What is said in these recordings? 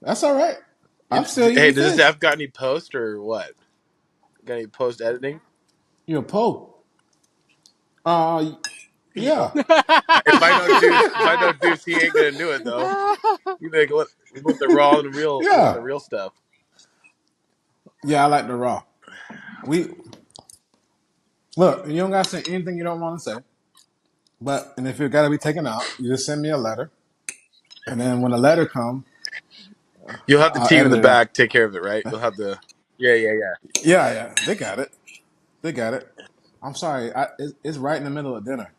That's all right. I'm still Hey, eating does this fish. app got any post or what? Got any post editing? You're a Pope. Uh, yeah. If I know Duce, he ain't gonna do it though. You think we want the raw and real? We want the Yeah. real stuff. Yeah, I like the raw. We look, you don't gotta say anything you don't want to say. But and if it gotta be taken out, you just send me a letter. And then when the letter comes, You'll have the I'll team in edit the it out. back take care of it, right? You'll have the. Yeah, yeah, yeah. Yeah, yeah. They got it. They got it. I'm sorry. It's right in the middle of dinner.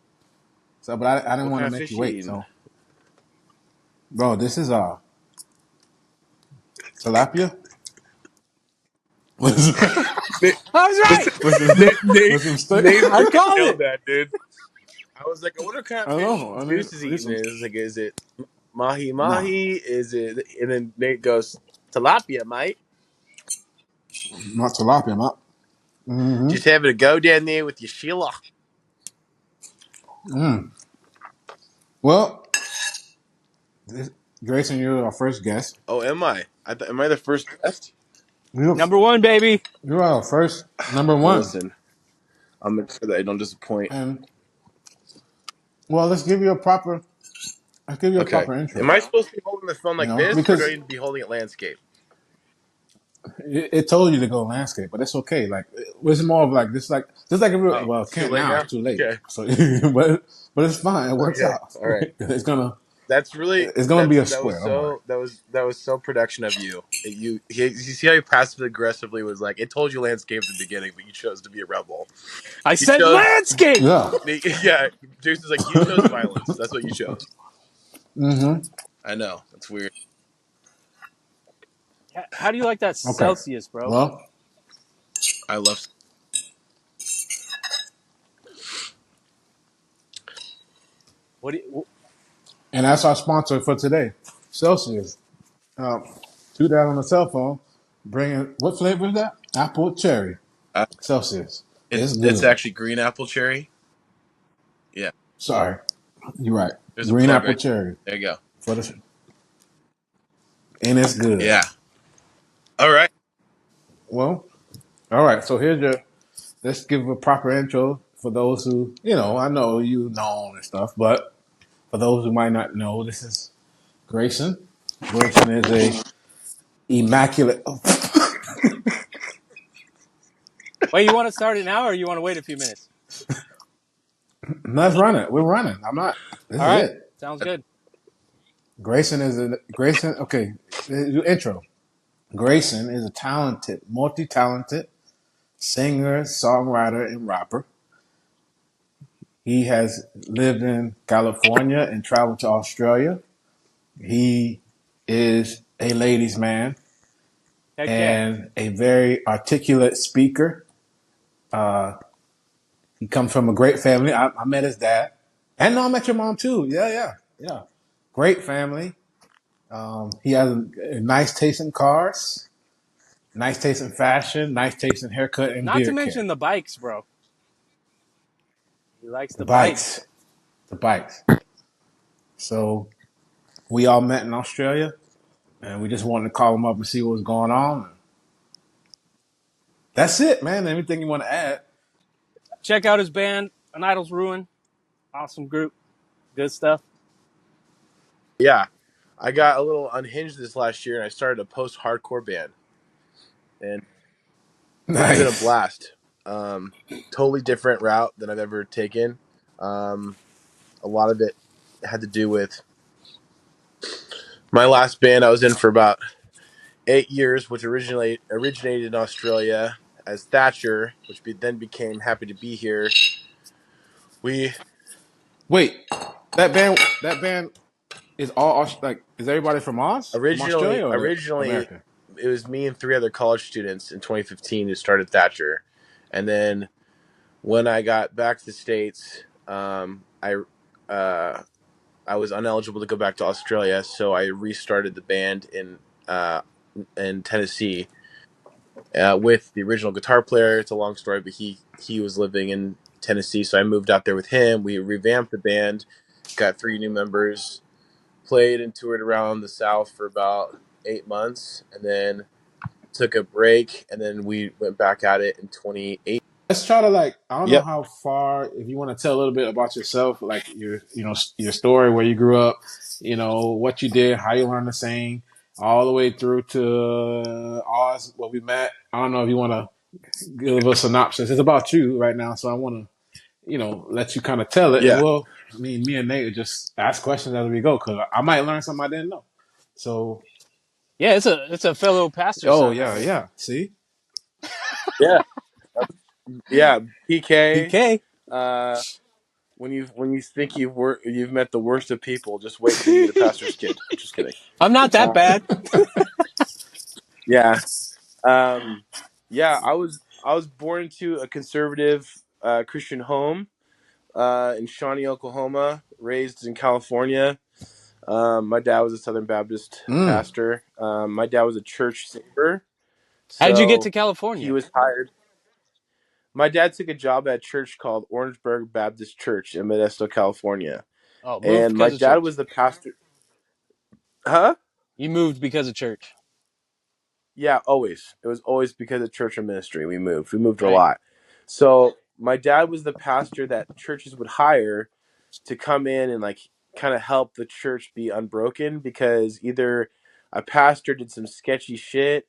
So but I didn't What want kind to of make you fish you wait. eating? So bro, this is tilapia. with, Nate, I was right. with some Nate, Nate, with some steak. Nate I freaking called nailed it. that, dude. I was like, I wonder what kind of I fish know. I mean, Juice is with eating. some And it's like, is it mahi nah, mahi? Is it? And then Nate goes, tilapia, mate. not tilapia, not. Mm-hmm. Just having a go down there with your Sheila. Mm. Well, this, Grayson, you're our first guest. Oh, am I? Am I the first guest? You're, Number one, baby. you're our first number Well, one. listen, I'll make sure that I don't disappoint. And well, let's give you a Okay. proper Am intro. I supposed to be holding the phone You like know, this, or do I because need to be holding it landscape? it told you to go landscape, but it's okay. Like it's more of like this, like a real. Oh, Well, it's too can't late now. now. It's too late. Okay. So, but it's fine. It works Okay. out. All right. That's really It's gonna be a square. Don't worry. that was so production of you. You see how he passive aggressively was like, it told you landscape at the beginning, but you chose to be a rebel. I You said chose landscape. Yeah. yeah. Jason is like, you chose violence. That's what you chose. Mm-hmm. I know that's weird. How do you like that Okay. Celsius, bro? Well, I love. What do you, and that's our sponsor for today, Celsius. Um, do that on the cell phone. Bringing what flavor is that? Apple cherry. Uh, Celsius. It's it's good. actually green apple cherry. Yeah, Sorry, you're right. there's a Green plug apple right cherry there. You go. for the, and it's good. Yeah. All right. Well, all right. So here's your. Let's give a proper intro for those who I know you know and stuff, but for those who might not know, this is Grayson. Grayson is a immaculate. Oh, wait, you want to start it now, or you want to wait a few minutes? let's run it. We're running. I'm not. This All is right, it. sounds good. Grayson. Okay, your intro. Grayson is a talented, multi-talented singer, songwriter, and rapper. He has lived in California and traveled to Australia. He is a ladies' man Heck yeah. and a very articulate speaker. Uh, he comes from a great family. I met his dad. And no, I met your mom too. Yeah, yeah, yeah. Great family. He has a nice taste in cars, nice taste in fashion, nice taste in haircut and Not to beard care. mention the bikes, bro. He likes The the bikes. bikes. The bikes. So we all met in Australia and we just wanted to call him up and see what was going on. That's it, man. Anything you want to add? Check out his band, An Idol's Ruin. Awesome group. Good stuff. Yeah, I got a little unhinged this last year, and I started a post-hardcore band, and it's been a Nice. blast. Totally different route than I've ever taken. Um, a lot of it had to do with my last band I was in for about 8 years, which originally originated in Australia as Thatcher, which then became Happy to Be Here. We Wait, that band is all like is everybody from Oz? From Australia or originally America? it was me and three other college students in 2015 who started Thatcher, and then when I got back to the States, uh, I was ineligible to go back to Australia, so I restarted the band uh, in Tennessee with the original guitar player. It's a long story, but he was living in Tennessee, so I moved out there with him. We revamped the band, got three new members, played and toured around the South for about 8 months, and then took a break, and then we went back at it in 2018. Let's try to like I don't know Yep. how far if you want to tell a little bit about yourself, like your your story, where you grew up, what you did, how you learned to sing, all the way through to Oz, where we met. I don't know if you want to give a synopsis. It's about you right now, so I want to let you kind of tell it, and Yeah. me and Nate will just ask questions as we go because I might learn something I didn't know. So, Yeah, it's a fellow pastor's oh son right yeah, here. yeah. See, Yeah. Yeah. PK. PK. Uh, when you think you've met the worst of people, just wait till you meet a pastor's kid. Just kidding. I'm not that Uh, bad. yeah. Um, yeah. I was born into a conservative Christian home in Shawnee, Oklahoma. Raised in California. My dad was a Southern Baptist mm. pastor. My dad was a church singer, How'd you get to so he California? was hired. My dad took a job at a church called Orangeburg Baptist Church in Modesto, California, Oh, moved and my because of dad church. was the pastor. Huh? You moved because of church, Yeah, always. It was always because of church and ministry. We moved. We moved a right? lot. So my dad was the pastor that churches would hire to come in and like kind of help the church be unbroken because either a pastor did some sketchy shit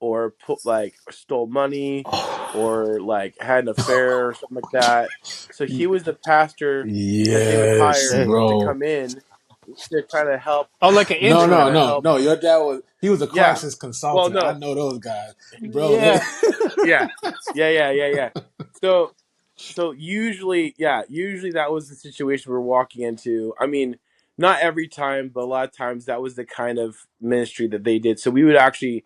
or put like stole money or like had an affair or something like that. So he was the pastor that they would Yes, hire Dang. to bro. come in to kind of help Oh, like an No, to no, kind interim. of no, help. no. Your dad he was a Yeah. crisis Well, consultant. I no. know those guys, bro. Yeah. Yeah. Yeah. So usually that was the situation we're walking into. I mean, not every time, but a lot of times that was the kind of ministry that they did. So we would actually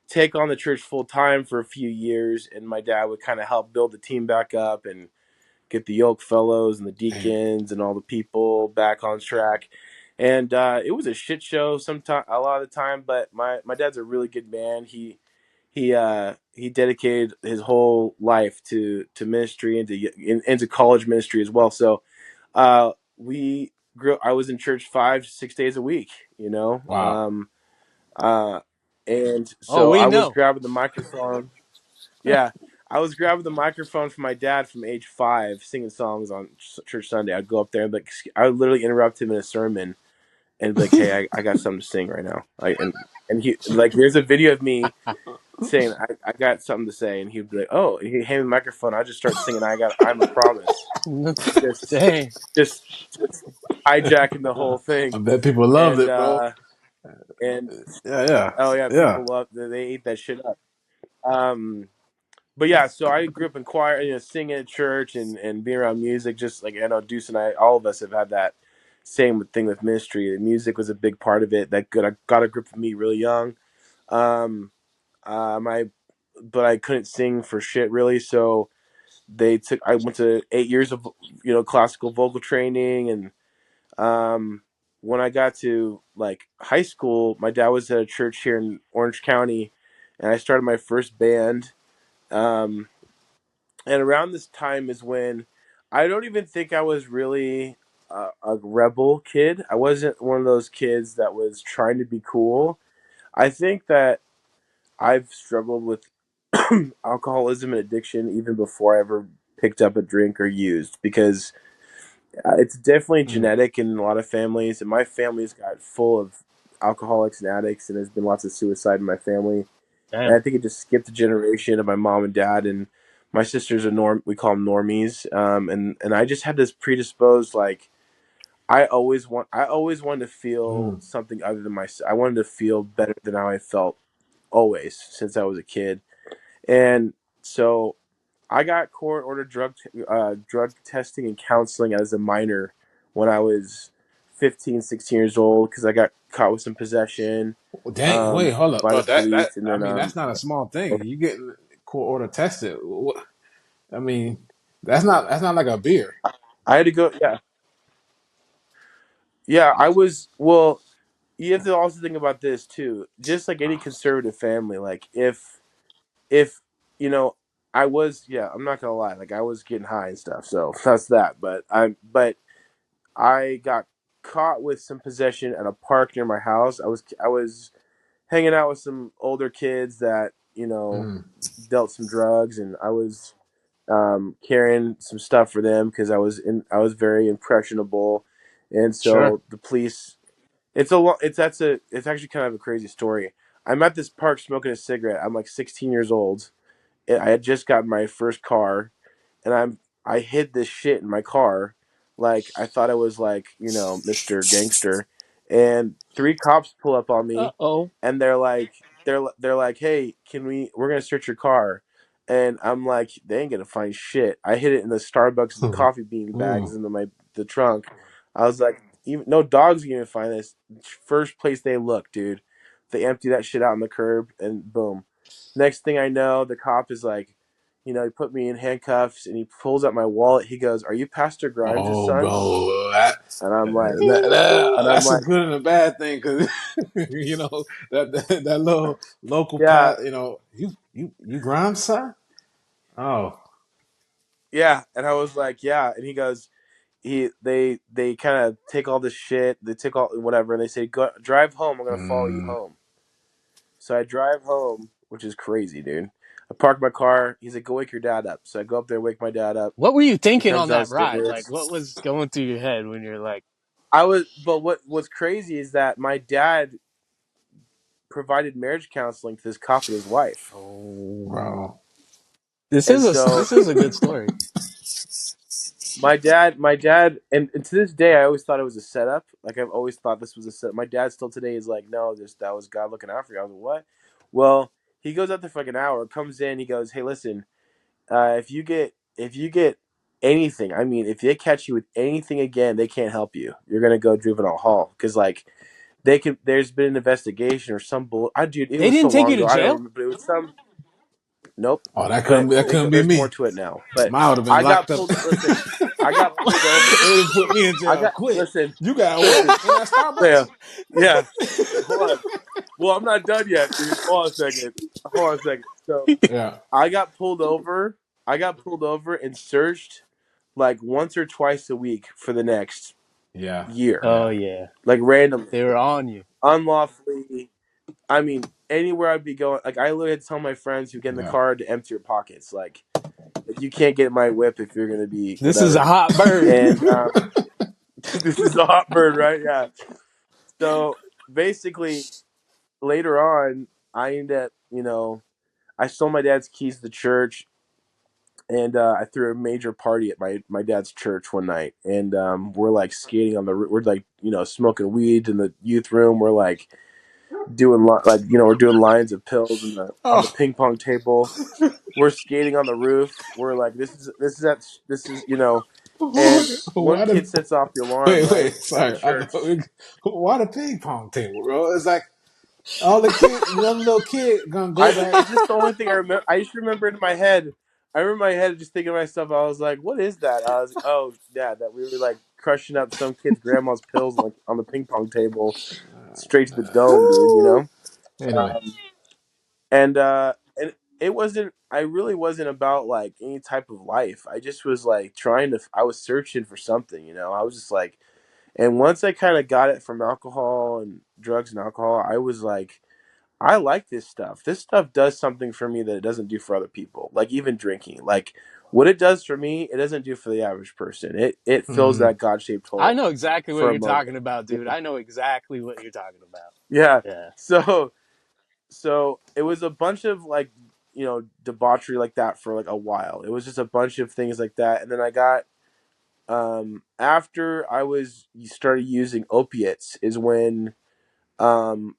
take on the church full time for a few years, and my dad would kind of help build the team back up and get the yoke fellows and the Man, deacons and all the people back on track. And it was a shit show sometime a lot of the time, but my dad's a really good man. He dedicated his whole life to ministry and into college ministry as well. So we grew. I was in church 5 to 6 days a week. You know, wow. uh, and Oh, so we I was know. grabbing the microphone. Yeah, I was grabbing the microphone from my dad from age 5, singing songs on church Sunday. I'd go up there and like I would literally interrupt him in a sermon and be like, "Hey, I got something to sing right now." And he like there's a video of me saying I got something to say, and he'd be like, "Oh," and he'd hand me the microphone. I just start singing. I'm a promise. Just Dang. just hijacking the whole I thing, bet people loved and it, bro. and Yeah, yeah, oh yeah, yeah. people love they ate that shit up. Um, but yeah, so I grew up in choir, singing at church and being around music. Just like I know Duce and I, all of us have had that same thing with ministry. The music was a big part of it. That good, I got a grip of me really young. Um, my but I couldn't sing for shit really. So I went to 8 years of classical vocal training, and um, when I got to like high school, my dad was at a church here in Orange County, and I started my first band. Um, and around this time is when I don't even think I was really a rebel kid. I wasn't one of those kids that was trying to be cool. I think that I've struggled with alcoholism and addiction even before I ever picked up a drink or used because it's definitely Mm, genetic in a lot of families, and my family's got full of alcoholics and addicts, and there's been lots of suicide in my family. And Damn. I think it just skipped a generation of my mom and dad, and my sisters are we call them normies, and I just had this predisposed like I always wanted to feel mm. something other than myself. I wanted to feel better than how I felt always since I was a kid. And so I got court ordered drug testing and counseling as a minor when I was 15, 16 years old because I got caught with some possession Dang, wait, hold up, by bro. the That police, and I then mean, that's not a small thing. You getting court order tested. I mean, that's not like a beer. I had to go. Yeah, yeah. I was well. You have to also think about this too. Just like any conservative family, like if you know, I was I'm not gonna lie, like I was getting high and stuff. So that's that. But I got caught with some possession at a park near my house. I was hanging out with some older kids that Mm. dealt some drugs, and I was carrying some stuff for them because I was very impressionable, and Sure. so the police. It's a lo- it's that's a it's actually kind of a crazy story. I'm at this park smoking a cigarette. I'm like 16 years old. I had just gotten my first car, and I hid this shit in my car, like I thought I was like Mr. Gangster, and three cops pull up on Uh me, oh. and they're like, hey, we're gonna search your car, and I'm like, they ain't gonna find shit. I hid it in the Starbucks coffee bean bags Mm. in the trunk. I was like, even no dogs can even find this. First place they look, dude. They empty that shit out on the curb, and boom. Next thing I know, the cop is like, he put me in handcuffs and he pulls out my wallet. He goes, "Are you Pastor Grimes' Oh, son?" bro, And I'm like, that's a good and a bad thing because that little local "Yeah, pat, you Grimes son. Oh, yeah." And I was like, "Yeah." And he goes, they kind of take all this shit, they take all whatever, and they say, "Go drive home. I'm gonna follow you mm. home." So I drive home, which is crazy, dude. I park my car. He's like, "Go wake your dad up." So I go up there, wake my dad up. What were you He thinking comes on that ride? Like, downstairs. what was going through your head when you're like, But what's crazy is that my dad provided marriage counseling to this cop and his wife. oh, Bro. And so this is a good story. my dad, and to this day, I always thought it was a setup. Like I've always thought this was a setup. My dad still today is like, no, that was God looking out for you. I was like, what? Well, he goes out there for like an hour, comes in, he goes, hey, listen, if you get anything, I mean, if they catch you with anything again, they can't help you. You're gonna go juvenile hall because like they can. There's been an investigation or some bull. I dude, it They was so didn't take long you to ago. I don't jail? remember. But it was some. Nope. Oh, that But couldn't be there's more me. to it now. But I would have been I got locked up. pulled. Listen, I got pulled over. They would have put me in I jail got quick. listen, You got what listen. in that Yeah, Starbucks? yeah. Hold on. Well, I'm not done yet, dude. Hold on a second. Hold on a second. So Yeah, I got pulled over. I got pulled over and searched like once or twice a week for the next yeah, year, Oh yeah. yeah, like randomly, they were on you. unlawfully. I mean, anywhere I'd be going, like I literally had to tell my friends who get in the Yeah. car to empty your pockets. Like you can't get my whip if you're gonna be This is a whatever. hot bird. And this is a hot bird, right? Yeah. So basically, later on, I ended up, I stole my dad's keys to the church, and I threw a major party at my dad's church one night, and we're like skating on we're like smoking weed in the youth room. We're like we're doing lines of pills on the Oh, ping pong table. We're skating on the roof. We're like this is and one why kid the sets off the alarm wait? right at the Sorry, I church. know. Why the ping pong table, bro? It's like all the kid, the little kid, gonna go back. It's just the only thing I remember. I just remember it in my head. I remember my head just thinking to myself. I was like, "What is that?" I was, "Oh, yeah, that we were like crushing up some kid's grandma's pills like on the ping pong table, straight to the dome, dude." Woo! Anyway, Um, and it wasn't. I really wasn't about like any type of life. I just was like trying to. I was searching for something. I was just like, and once I kind of got it from alcohol and drugs and alcohol, I was like. I like this stuff. This stuff does something for me that it doesn't do for other people. Like even drinking. Like what it does for me, it doesn't do for the average person. It fills mm, that God shaped I hole know exactly what for a you're talking moment. about, dude. I know exactly what you're talking about. Yeah. Yeah. So it was a bunch of like debauchery like that for like a while. It was just a bunch of things like that, and then I got after I was started using opiates is when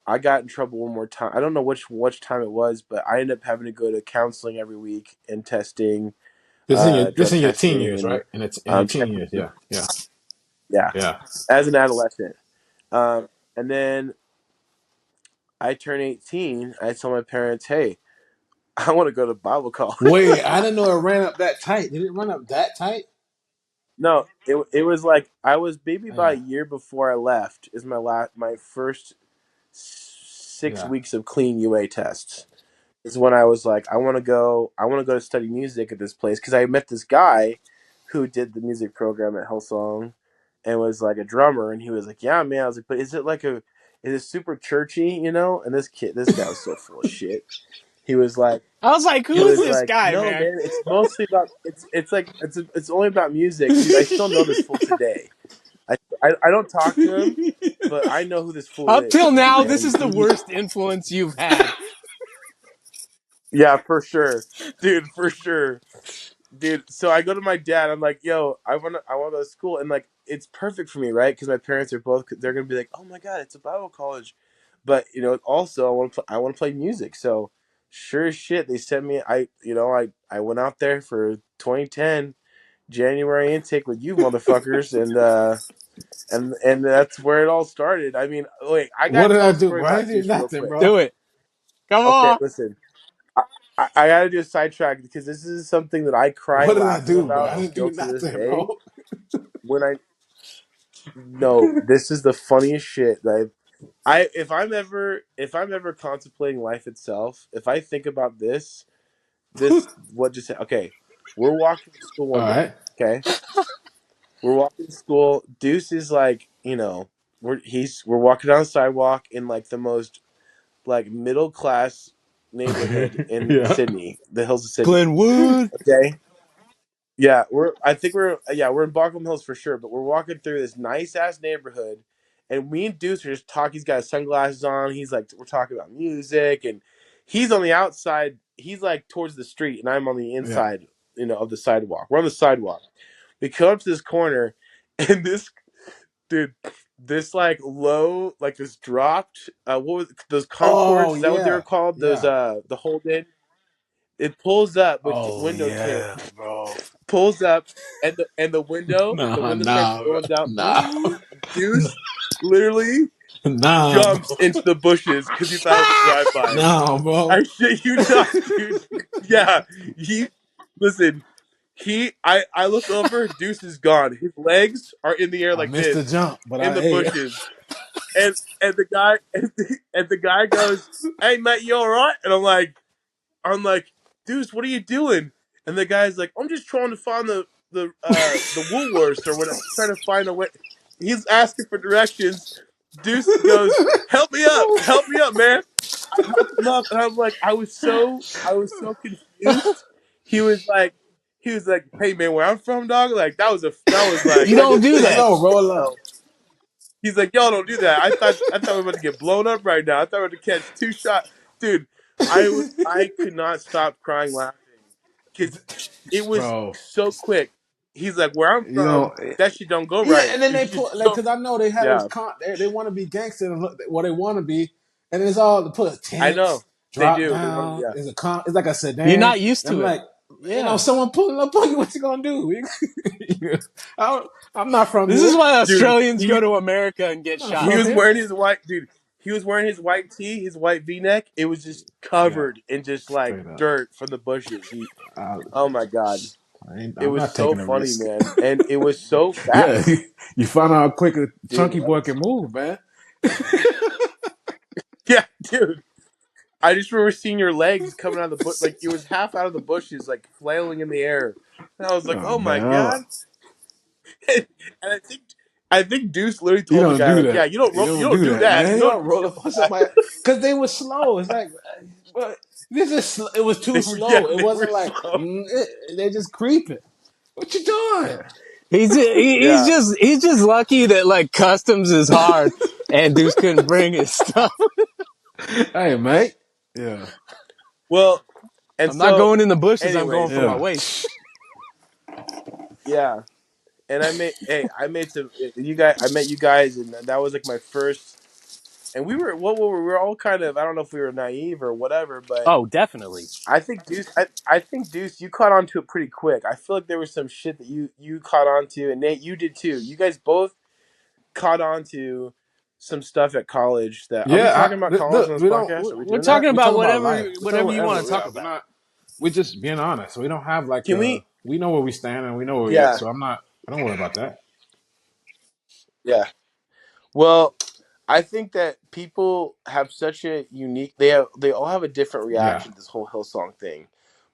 I got in trouble one more time. I don't know which time it was, but I ended up having to go to counseling every week and testing, this drug in your teen testing, years, and right? In your teen checking. years, yeah, yeah, Yeah, yeah. as an adolescent. And then I turned 18. I told my parents, "Hey, I want to go to Bible college." Wait, I didn't know it ran up that tight. Did it run up that tight? No, it was like I was maybe about a Yeah, year before I left. Is my first six yeah. weeks of clean UA tests. Is when I was like, I want to go to study music at this place because I met this guy who did the music program at Hillsong and was like a drummer, and he was like, yeah, man. I was like, but is super churchy, you know. And this guy was so full of shit. He was like, I was like, he who is was this like, guy, no, man? man, it's mostly about it's only about music, dude. I still know this fool today. I don't talk to him, but I know who this fool Up till is, now, this and is the worst influence you've had. yeah, for sure, dude, for sure. Dude, so I go to my dad. I'm like, "Yo, I want to go to school," and like, it's perfect for me, right? Because my parents are both. They're gonna be like, "Oh my god, it's a Bible college," but you know, also I want to play music. So, sure as shit, they sent me. I went out there for 2010 January intake with you motherfuckers, and that's where it all started. I mean, wait, I What gotta did tell I a do, story bro? I about didn't do Duce real nothing, quick. bro. Do it. Come Okay, on. listen. I got to do a sidetrack because this is something that I cry What did I laughing do, bro? about I and didn't do still to this nothing, day. bro. When I no, this is the funniest shit that if I'm ever contemplating life itself, if I think about this what just okay, we're walking to school All one day. right. Okay, we're walking to school. Deuce is like, we're walking down the sidewalk in like the most like middle class Okay. neighborhood in Yeah. Sydney, the hills of Sydney. Glenwood. Okay. Yeah, we're in Buckham Hills for sure, but we're walking through this nice ass neighborhood, and me and Deuce are just talking. He's got his sunglasses on. He's like, we're talking about music, and he's on the outside. He's like towards the street, and I'm on the Yeah. inside, of the sidewalk. We're on the sidewalk. We come up to this corner, and this dude, this like low, like this dropped. What was those Concords? Oh Is that what they were yeah. called? Those Yeah. the hold in. It pulls up with Oh window tint, yeah, bro. pulls up, and the the Nah, window starts nah, bro. rolling down. Nah. Deuce literally Nah, jumps bro. into the bushes because he thought it was a drive by. Nah, bro. I shit you not, dude. Yeah, he listen. I look over. Deuce is gone. His legs are in the air I like missed the this jump, but in I the hey. bushes, and the guy and the guy goes, "Hey, mate, you all right?" And I'm like, Deuce, what are you doing? And the guy's like, I'm just trying to find the Woolworths or whatever. Trying to find a way. He's asking for directions. Deuce goes, help me up, man. I help him up, and I'm like, I was so confused. He was like, hey man, where I'm from, dog. Like that was like, You don't do He's like, that. oh, roll up. He's like, y'all don't do that. I thought we were about to get blown up right now. I thought we were about to catch two shot. Dude, I could not stop crying laughing because it was Bro. so quick. He's like, where I'm You from, know, that shit don't go yeah, right. and then It they just put like, don't. cause I know they have those Yeah, they want to be gangster and look what they want to be, and it's all to put I know tents, they drop do. They want to. down. Yeah, It's like a You're sedan, not used and I'm to it. like, Yeah. someone pulling up on you, what you gonna do? I don't, I'm not from This here. is why dude. Australians go to America and get I'm not He shot. from was here. wearing his white dude. He was wearing his white tee, his white V neck. It was just Yeah, covered in just like straight up. dirt from the bushes. I, Oh my god, it I'm was not so taking a funny, risk. man, and it was so Yeah, fast, you find out how quick a dude. chunky boy can move, man. Yeah, dude. I just remember seeing your legs coming out of the bush, like it was half out of the bushes, like flailing in the air, and I was like, Oh "Oh my man, god!" And I think Deuce literally you told the don't guy, do like, that. "Yeah, You you don't don't do do that, that. man. You You don't don't do roll up on somebody because they were slow. It's like, but this is it was too yeah, slow. It they were wasn't like slow. they're just creeping. What you doing? Yeah, He's just lucky that like customs is hard and Deuce couldn't bring his stuff. Hey, mate. Yeah, well, and I'm not so, going in the bushes. I'm going anyways, for my yeah, waist. yeah, and I made some you guys, I met you guys, and that was like my first. And we were all kind of, I don't know if we were naive or whatever, but Oh, definitely. I think Deuce, you caught on to it pretty quick. I feel like there was some shit that you caught on to, and Nate, you did too. You guys both caught on to some stuff at college. That are we yeah. talking about college on Look, this we don't. podcast? Are we We're doing that? talking We about talk about life. We talk whatever you want whatever. to talk Yeah, we're about. not. We're just being honest. We don't have like Can we? we know where we stand and we know where we at. Yeah, So I'm not. I don't worry about that. yeah. Well, I think that people have such a unique. They all have a different Yeah, reaction to this whole Hillsong thing.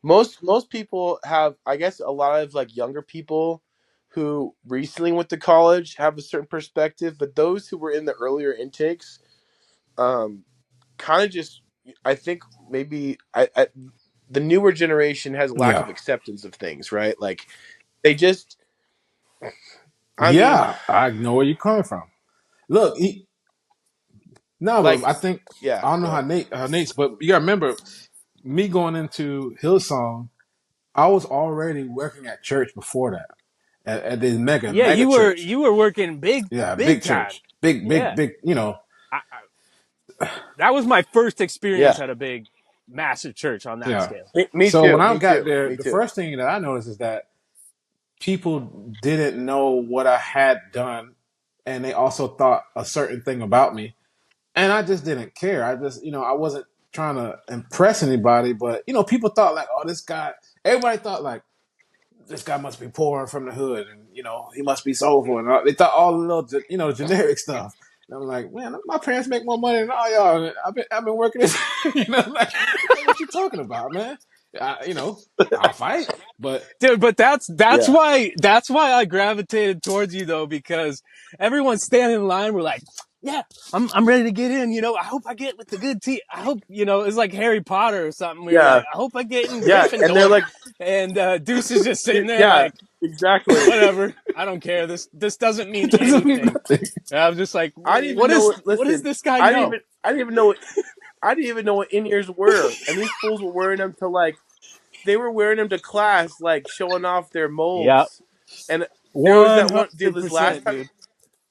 Most people have, I guess, a lot of like younger people who recently went to college have a certain perspective, but those who were in the earlier intakes, um, kind of just, I think maybe the newer generation has lack Yeah. of acceptance of things, right? Like they just, I mean, Yeah. I know where you're coming from. Look, no, like, but I think yeah, I don't know go how ahead. Nate's, but you gotta remember me going into Hillsong. I was already working at church before that at this Yeah, mega church. you were working Yeah, big big time. church, big Yeah, big. You know, I, that was my first Yeah, experience at a big, massive church on that yeah. scale. me So when too, I me got too, there, me the too. first thing that I noticed is that people didn't know what I had done, and they also thought a certain thing about me, and I just didn't care. I just, I wasn't trying to impress anybody, but people thought like, oh, this guy. Everybody thought like this guy must be poor from the hood, and he must be soulful, and they thought all the little, generic stuff. And I'm like, man, my parents make more money than all y'all. And I've been working this, like what you talking about, man? I'll fight, but Dude, but that's Yeah, why I gravitated towards you though, because everyone's standing in line. We're like, yeah, I'm ready to get in. I hope I get with the good team. I hope it's like Harry Potter or something. We were like, yeah, I hope I get in yeah, and they're Gryffindor, like, and Duce is just sitting there yeah, like, exactly. whatever. I don't care. This doesn't mean it doesn't mean anything. nothing. And I was just like, I didn't even what know is what. what does Listen, this guy know? I didn't even know what. I didn't even know what in ears were, and these fools were wearing them to like. They were wearing them to class, like showing off their Yep, molds. And there was one that one dude. hundred This last percent, time, dude.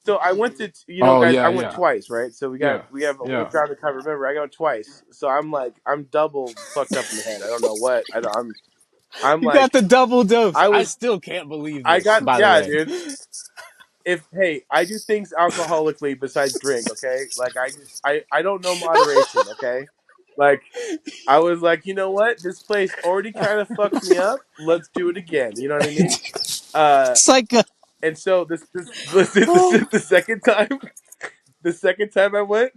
so I went to, Oh guys. yeah, I went yeah, twice, right? So yeah, we have a little yeah. ground to cover. Remember, I got twice, so I'm like, I'm double fucked up in the head. I don't know what. I'm You got like, the double dose. I I was, still can't believe I this, got, by the yeah, way. dude. If hey, I do things alcoholically besides drink. Okay, like I don't know moderation. Okay, like I was like, you know what? This place already kind of fucked me up. Let's do it again. You know what I mean? Uh, It's like and so this is the second time. The second time I went,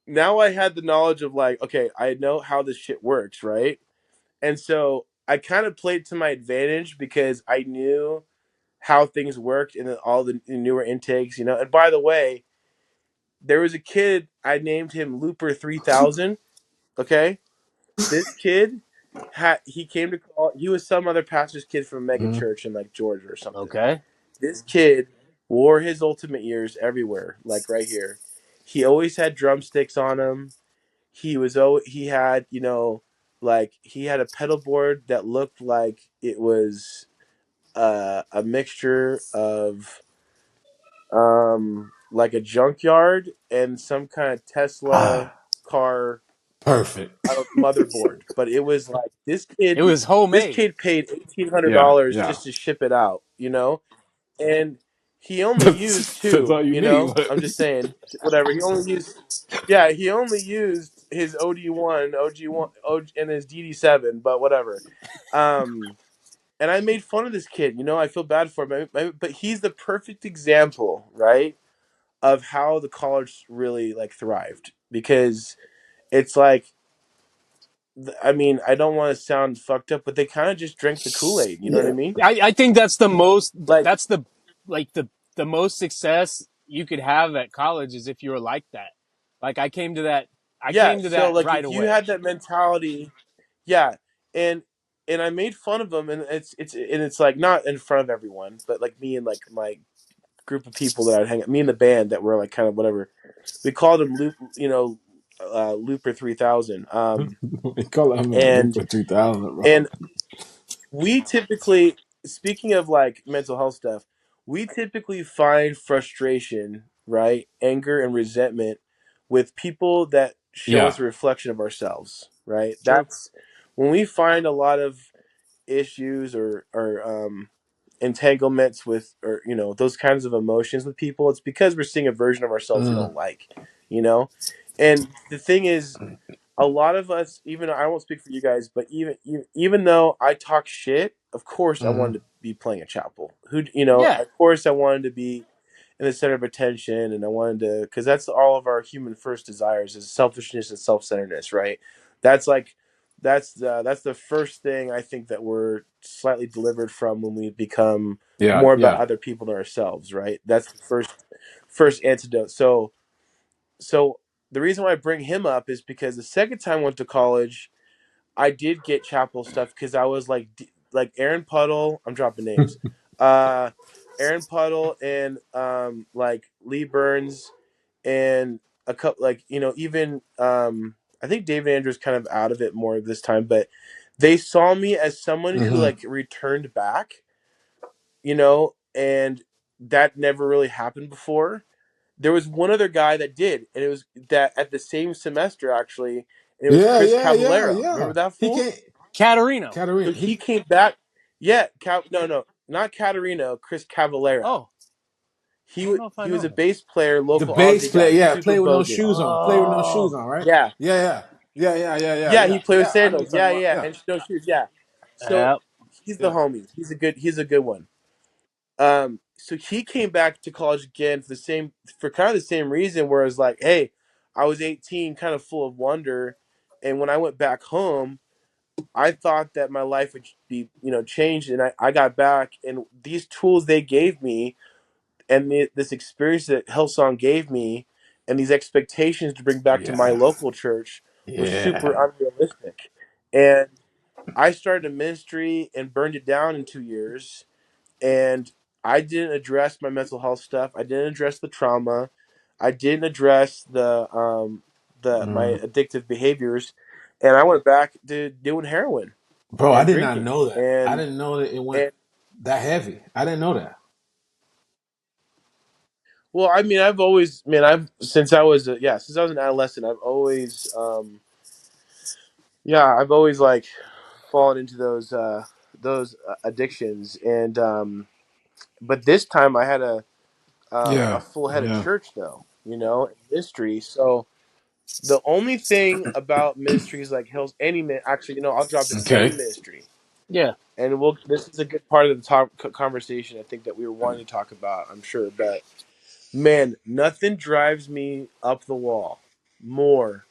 now I had the knowledge of like, okay, I know how this shit works, right? And so I kind of played to my advantage because I knew how things worked in all the newer intakes, And by the way, there was a kid, I named him Looper 3000. Okay, this kid he came to call. He was some other pastor's kid from a mega Mhm. church in like Georgia or something. okay. This kid wore his ultimate ears everywhere, like right here. He always had drumsticks on him. He had, like he had a pedal board that looked like it was a mixture of like a junkyard and some kind of Tesla Ah, car perfect. motherboard. But it was like It was this homemade. kid paid Yeah, $1,800 yeah. just to ship it out. And he only used That's two. all you need. I'm just saying, whatever. He only used his OD1, OG1, and his DD7, but whatever. And I made fun of this kid. I feel bad for him, but he's the perfect example, right, of how the college really like thrived because it's like, I mean, I don't want to sound fucked up, but they kind of just drank the Kool-Aid. You know what I Yeah, mean? I think that's the most. Like, That's the like the most success you could have at college is if you were like that. Like I came to that. I yeah. came to So that like, right if you away. had that mentality, yeah, and I made fun of them, and it's like not in front of everyone, but like me and like my group of people that I'd hang out, me and the band that were like kind of whatever. We called him Looper 3000. we call him a And Looper 2000, bro. and we typically, speaking of like mental health stuff, we typically find frustration, right, anger and resentment with people that show Yeah. us a reflection of ourselves, right? True. That's when we find a lot of issues or entanglements with, or those kinds of emotions with people. It's because we're seeing a version of ourselves we Mm, don't like, you know and the thing is, a lot of us, even I won't speak for you guys, but even though I talk shit, of course I mm, wanted to be playing a chapel. Yeah. Of course I wanted to be in the center of attention, and I wanted to, because that's all of our human first desires is selfishness and self-centeredness, right? That's like that's the first thing I think that we're slightly delivered from when we become yeah, more about yeah. other people than ourselves, right? That's the first antidote. So the reason why I bring him up is because the second time I went to college, I did get chapel stuff because I was like Aaron Puddle. I'm dropping names. Uh, Aaron Puddle and like Lee Burns and a couple like even I think David Andrews kind of out of it more this time, but they saw me as someone who Hmm. like returned back, and that never really happened before. There was one other guy that did, and it was that at the same semester actually, and it was Yeah, Chris yeah, yeah, Cavallero. yeah. Remember that He fool? can't. Caterino. So Katarina. he came back. Yeah, no, not Caterino, Chris Cavallero. Oh, I don't know if I He was know a him. bass player, The local bass Aussie player. guy, Yeah, super play with no bogan. shoes on. Play with no shoes Oh, on. Right. Yeah, Yeah, yeah, yeah, yeah, yeah, yeah, yeah, yeah. he played with Yeah, I know what sandals. you're talking Yeah, about. yeah, Yeah, and no shoes. Yeah, so yep. he's the yeah. homie. He's a good one. So he came back to college again for kind of the same reason. Where it's like, hey, I was 18, kind of full of wonder, and when I went back home, I thought that my life would be changed, and I got back, and these tools they gave me, and this experience that Hillsong gave me, and these expectations to bring back to my Yeah. local church was super Yeah. unrealistic, and I started a ministry and burned it down in 2 years, and I didn't address my mental health stuff. I didn't address the trauma. I didn't address the my Mm. addictive behaviors, and I went back to doing heroin Bro, I and did not drinking. know that. I And didn't know that it went and that heavy. I didn't know that. well, I mean, I've always, man, I've since I was an adolescent, I've always I've always like fallen into those addictions, and but this time I had a Yeah. full head of Yeah. church though, ministry. So the only thing about ministries like Hills, actually, I'll drop this, any Okay. ministry, Yeah. and this is a good part of the conversation I think that we were wanting to talk about, I'm sure, but man, nothing drives me up the wall more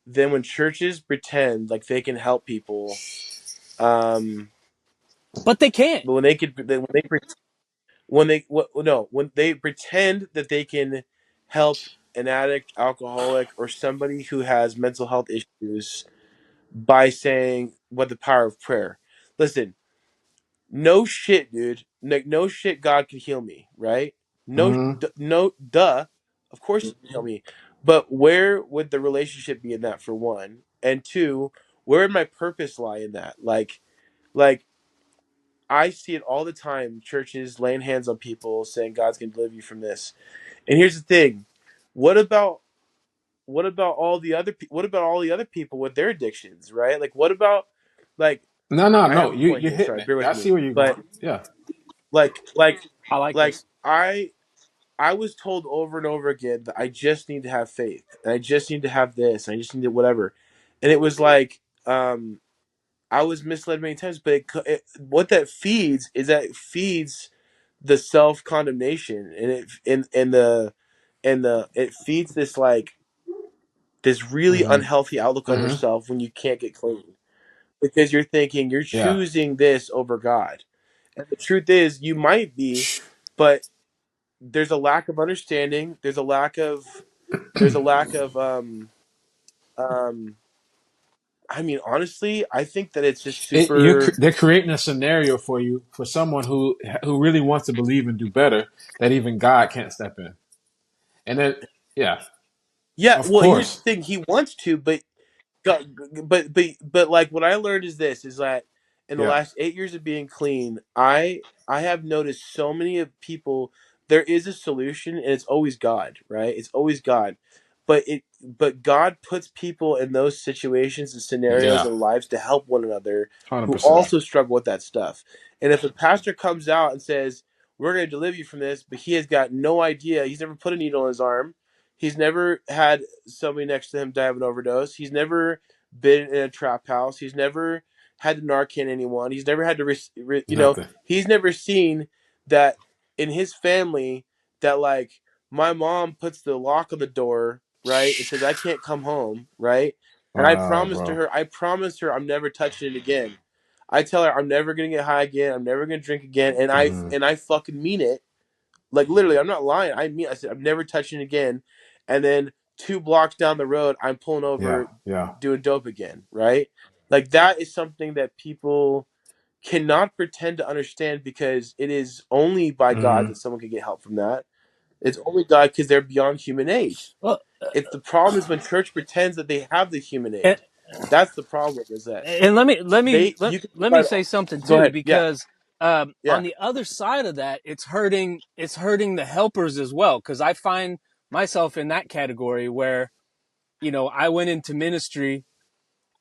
than when churches pretend like they can help people, um, But they can't. but when they could, when they pretend that they can help an addict, alcoholic, or somebody who has mental health issues by saying what the power of prayer. Listen, no shit, dude. Like no shit, God can heal me, right? No, Hmm. no, duh. Of course, He can heal me. But where would the relationship be in that? For one, and two, where would my purpose lie in that? Like I see it all the time. Churches laying hands on people, saying God's going to deliver you from this. And here's the thing: what about what about all the other people with their addictions, right? Like, what about like No, no, I have no. a You point you're here. hitting Sorry, it. bear with I see me. where you're But going. Yeah. like like I like like this. I was told over and over again that I just need to have faith, and I just need to have this, and I just need to whatever, and it was like I was misled many times. But what that feeds is that it feeds the self condemnation, and it feeds this really Hmm. unhealthy outlook on Hmm. yourself when you can't get clean because you're thinking you're Yeah. choosing this over God. And the truth is, you might be, but there's a lack of understanding. There's a lack of um. I mean, honestly, I think that it's just super. They're creating a scenario for you for someone who really wants to believe and do better that even God can't step in. And then yeah, Yeah, of well, here's the course. thing: he wants to, but but like what I learned is that in the Yeah. last 8 years of being clean, I have noticed so many of people. There is a solution, and it's always God, right? It's always God, but God puts people in those situations and scenarios Yeah. in lives to help one another who 100%. also struggle with that stuff. And if a pastor comes out and says, "We're going to deliver you from this," but he has got no idea, he's never put a needle in his arm. He's never had somebody next to him die of an overdose. He's never been in a trap house. He's never had to Narcan anyone. He's never had to, Nothing. he's never seen that in his family that like my mom puts the lock on the door, right? It says I can't come home, right? And Wow, bro. I promised her I'm never touching it again. I tell her I'm never gonna get high again. I'm never gonna drink again, and Hmm. I fucking mean it, like literally, I'm not lying. I said I'm never touching it again. And then 2 blocks down the road, I'm pulling Yeah. over Yeah. doing dope again, right? Like that is something that people cannot pretend to understand because it is only by God Mm-hmm. that someone can get help from that. It's only God because they're beyond human aid. Well, It's the problem is when church pretends that they have the human and, aid. That's the problem. Is that and let me let me they let, you can let me provide. say something Go too, ahead. Yeah. because Yeah. on the other side of that, it's hurting the helpers as well, because I find myself in that category where, I went into ministry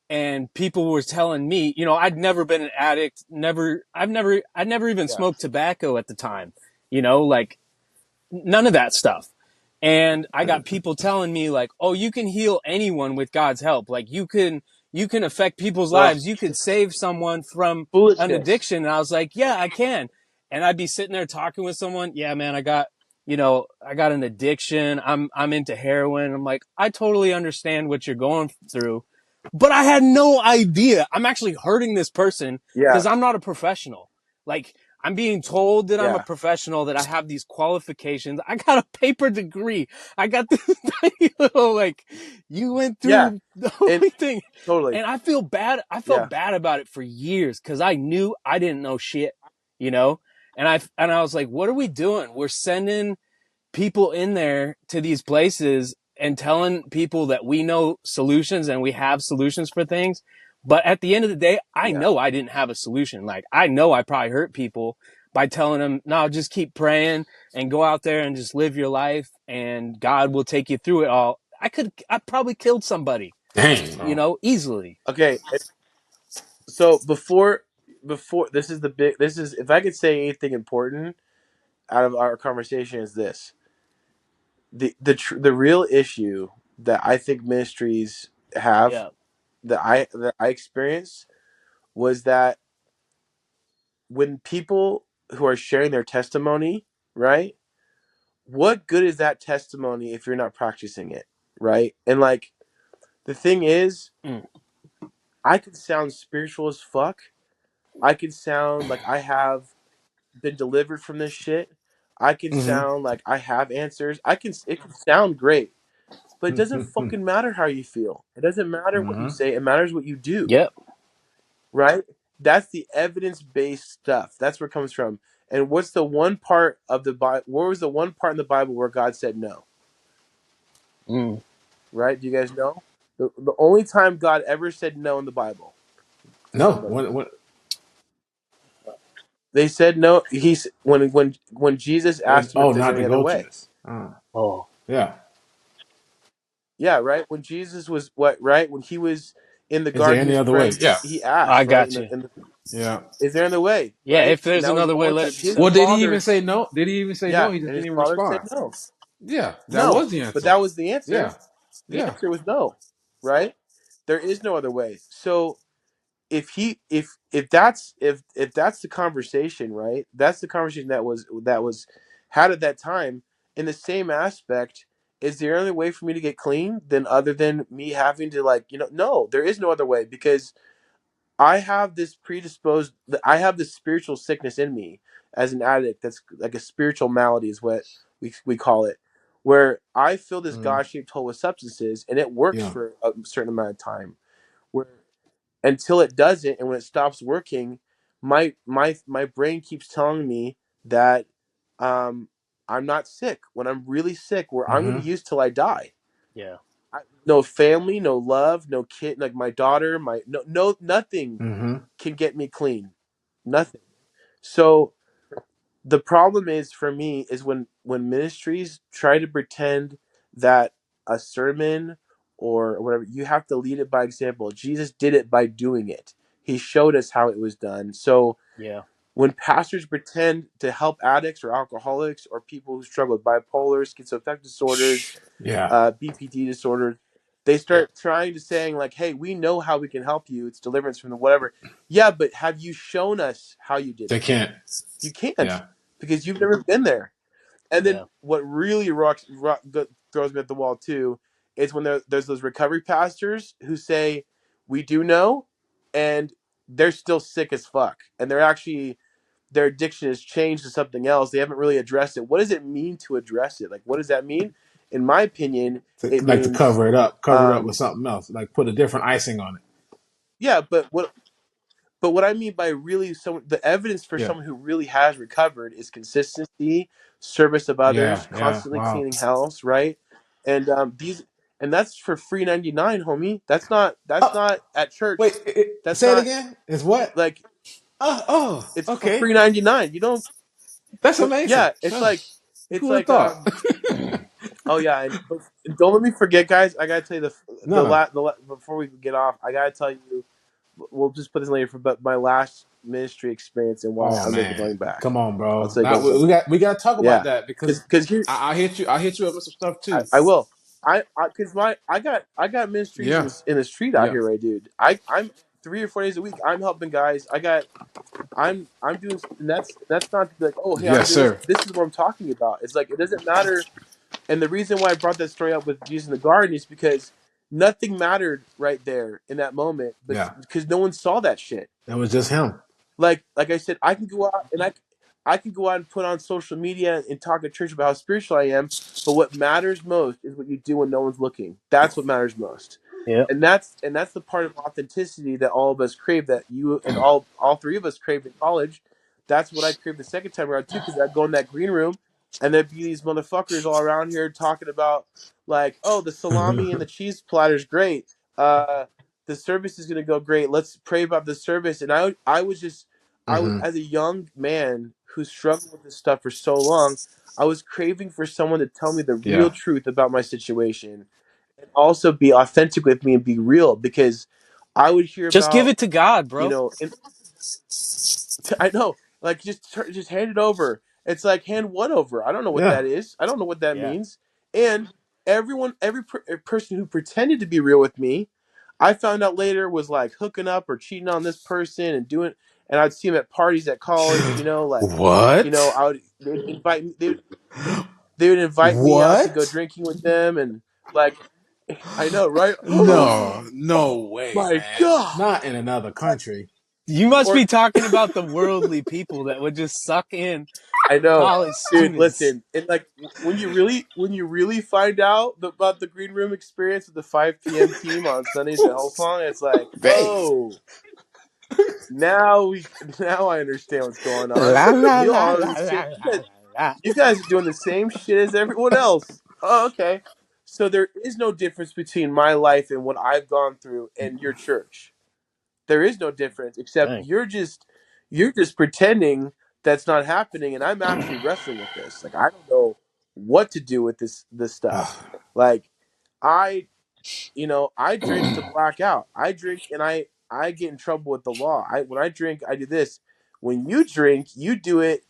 and people were telling me, I'd never been an addict, I'd never even Yeah. smoked tobacco at the time, like none of that stuff. And I got people telling me like, "Oh, you can heal anyone with God's help. Like you can affect people's Ugh, lives. You could save someone from an foolishness. addiction." And I was like, "Yeah, I can." And I'd be sitting there talking with someone, "Yeah, man, I got an addiction. I'm into heroin." I'm like, "I totally understand what you're going through." But I had no idea I'm actually hurting this person Yeah. because I'm not a professional. Like, I'm being told that I'm a Yeah. professional, that I have these qualifications. I got a paper degree. I got this tiny little, like, you went Yeah. through the And only thing. totally. And I feel bad. I felt Yeah. bad about it for years because I knew I didn't know shit, you know? And I was like, what are we doing? We're sending people in there to these places and telling people that we know solutions and we have solutions for things. But at the end of the day, I Yeah. know I didn't have a solution. Like, I know I probably hurt people by telling them, no, just keep praying and go out there and just live your life and God will take you through it all. I probably killed somebody, Dang, bro. easily. Okay. So before this is the big this is if I could say anything important out of our conversation is this. The real issue that I think ministries have Yeah. that I experienced was that when people who are sharing their testimony, right? What good is that testimony if you're not practicing it, right? And like the thing is, Mm. I can sound spiritual as fuck. I can sound like I have been delivered from this shit. I can Mm-hmm. sound like I have answers. It can sound great, but it doesn't fucking matter how you feel. It doesn't matter what you Mm-hmm. say. It matters what you do, Yep. right? That's the evidence-based stuff. That's where it comes from. And what's the one part of the Bible? Where was the one part in the Bible where God said no? Mm. Right? Do you guys know? The only time God ever said no in the Bible. No. Somebody. What? They said no. He's when Jesus asked him if Oh, there's not to any other go to way. this. Oh, Yeah. Yeah, right. When Jesus was right when he was in the Is there garden, he any was other way? praying. Yeah. He asked I right. got you. Yeah. Is there another way? Yeah. Right. If And there's that was the another way, only let time it be his Well, so. did he even father. say no? Did he even say no? Yeah, He just and didn't his even father said respond. no, Yeah, that no. was the But answer. that was the Yeah. answer. The Yeah. answer was no. Right. There is no other way. So if that's the conversation, right? That's the conversation that was had at that time. In the same aspect, is there any way for me to get clean than other than me having to no, there is no other way because I have this predisposed I have this spiritual sickness in me as an addict. That's like a spiritual malady is what we call it, where I fill this Mm, God-shaped hole with substances and it works yeah. for a certain amount of time where until it doesn't, and when it stops working, my brain keeps telling me that um I'm not sick when I'm really sick, where I'm gonna Mm-hmm. use till I die. Yeah. No family, no love, no kid, like my daughter, my nothing Mm-hmm. can get me clean, nothing. So the problem is for me is when ministries try to pretend that a sermon or whatever, you have to lead it by example. Jesus did it by doing it. He showed us how it was done. So Yeah. when pastors pretend to help addicts or alcoholics or people who struggle with bipolar, schizoaffective disorders, Yeah. BPD disorders, they start trying to saying like, "Hey, we know how we can help you. It's deliverance from the whatever." Yeah, but have you shown us how you did They it? can't. You can't Yeah. because you've never been there. And then Yeah. what really throws me at the wall too is when there's those recovery pastors who say we do know, and they're still sick as fuck, and they're actually their addiction has changed to something else. They haven't really addressed it. What does it mean to address it? Like, what does that mean? in my opinion, To, it like to means cover it up with um, something else, like put a different icing on it. yeah. But what I mean by really someone, the evidence for Yeah, someone who really has recovered is consistency, service of yeah, others, yeah. constantly Wow. cleaning house, right? And these and that's for free 99, homie. That's Oh, not at church. wait. That's Say it not again. It's what? like Oh, it's for okay. free 99. You don't That's amazing. yeah, Oh, it's who would have like thought? oh yeah, and but don't let me forget, guys. I gotta tell you No, no. before we get off, I gotta tell you. We'll just put this later for but my last ministry experience and why Oh I'm never man, going back. come on, I'll bro. tell you Now guys right we now. got we got to talk about Yeah, that because because here I'll hit you. I'll hit you up with some stuff too. I will. I because my I got ministries Yeah, in the street out yeah. here, right, dude. I'm 3 or 4 days a week. I'm helping guys. I'm doing, and that's not to be like, oh hey, I'm Yes, doing this. sir. This is what I'm talking about. It's like it doesn't matter. And the reason why I brought that story up with Jesus in the garden is because nothing mattered right there in that moment, but Yeah, because no one saw that shit. that was just him. Like I said, I can go out and I can go out and put on social media and talk at church about how spiritual I am, but what matters most is what you do when no one's looking. That's what matters most. Yep. And that's the part of authenticity that all of us crave, that you and all three of us craved in college. That's what I craved the second time around too, because I'd go in that green room and there'd be these motherfuckers all around here talking about like, oh, the salami and the cheese platter's great. The service is gonna go great. Let's pray about the service. And I was just I was, Hmm. as a young man who struggled with this stuff for so long, I was craving for someone to tell me the real Yeah, truth about my situation and also be authentic with me and be real, because I would hear Just give about, it to God, you bro. know, and I know, like just hand it over. It's like hand what over? I don't know what yeah. that is. I don't know what that Yeah. means. And every person who pretended to be real with me, I found out later was like hooking up or cheating on this person and doing. And I'd see them at parties at college. Like, What? I would they'd invite me. They would invite me out to go What? drinking with them, and like, I know, right? No, Oh no way, my man. god! Not in another Like, country. You must or be talking about the worldly people that would just suck in I know, college dude. students. Listen, and like when you really find out about the green room experience with the 5 p.m. team on Sundays at Hillsong, it's like, Dang. oh, now we now I understand what's going on. La la You la all la understand. la la la. You guys are doing the same shit as everyone else. Oh, okay. So there is no difference between my life and what I've gone through and your church. There is no difference, except Dang. you're just pretending that's not happening, and I'm actually wrestling with this. Like, I don't know what to do with this stuff. Like, I I drink to black out. I drink and I get in trouble with the law. I When I drink, I do this. When you drink, you do it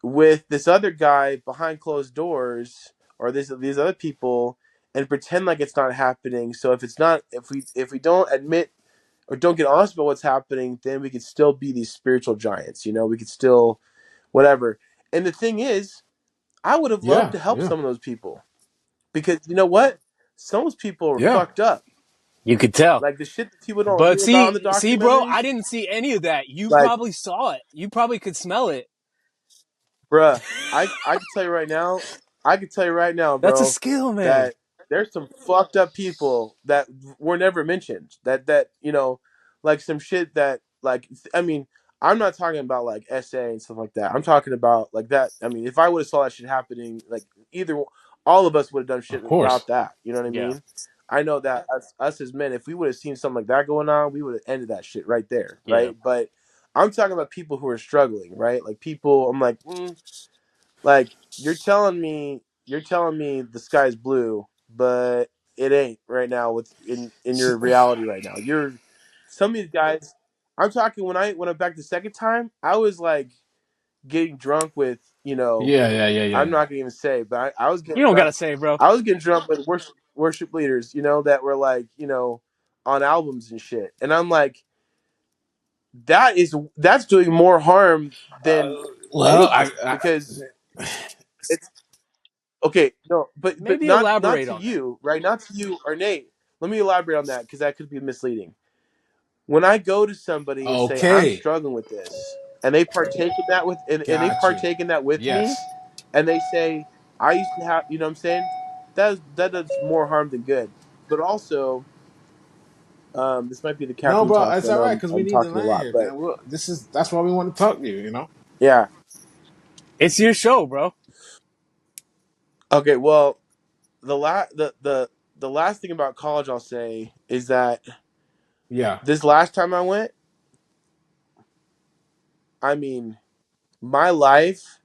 with this other guy behind closed doors, or these other people, and pretend like it's not happening. So if we don't admit or don't get honest about what's happening, then we could still be these spiritual giants. We could still whatever. And the thing is, I would have loved Yeah, to help yeah, some of those people, because you know what? Some of those people are yeah. fucked up. You could tell. Like the shit that people don't But hear about in the see, bro, documentaries. I didn't see any of that. You Like, probably saw it. You probably could smell it. bruh, I can tell you right now, That's a bro, skill, man. that there's some fucked up people that were never mentioned. Like some shit that, like, I mean, I'm not talking about like SA and stuff like that. I'm talking about like that. I mean, if I would have saw that shit happening, like all of us would have done Of shit course. about that. You know what I Yeah. mean? I know that us as men, if we would have seen something like that going on, we would have ended that shit right there, Yeah. right? But I'm talking about people who are struggling, right? Like people, I'm like, like you're telling me the sky's blue, but it ain't right now with in your reality right now. Some of these guys, I'm talking, when I'm back the second time, I was like getting drunk with, Yeah, yeah, yeah, I'm yeah. not gonna even say, but I was getting You don't drunk. gotta say, bro. I was getting drunk with worship leaders, that were like, on albums and shit. And I'm like, that's doing more harm than Well, anything, because it's okay. No, but Maybe not elaborate to on that. you, right? Not to you or Nate. Let me elaborate on that, because that could be misleading. When I go to somebody and say I'm okay. struggling with this, and they partake in that and they Got you. partake in that with me, Yes. and they say I used to have, you know what I'm saying? that does more harm than good. But also, this might be the No, caffeine bro, talk. it's I all know right because we I'm need to talking a land lot, here, but man. That's why we want to talk to you. You know. yeah. It's your show, bro. Okay, well, the last thing about college I'll say is that Yeah. this last time I went, I mean, my life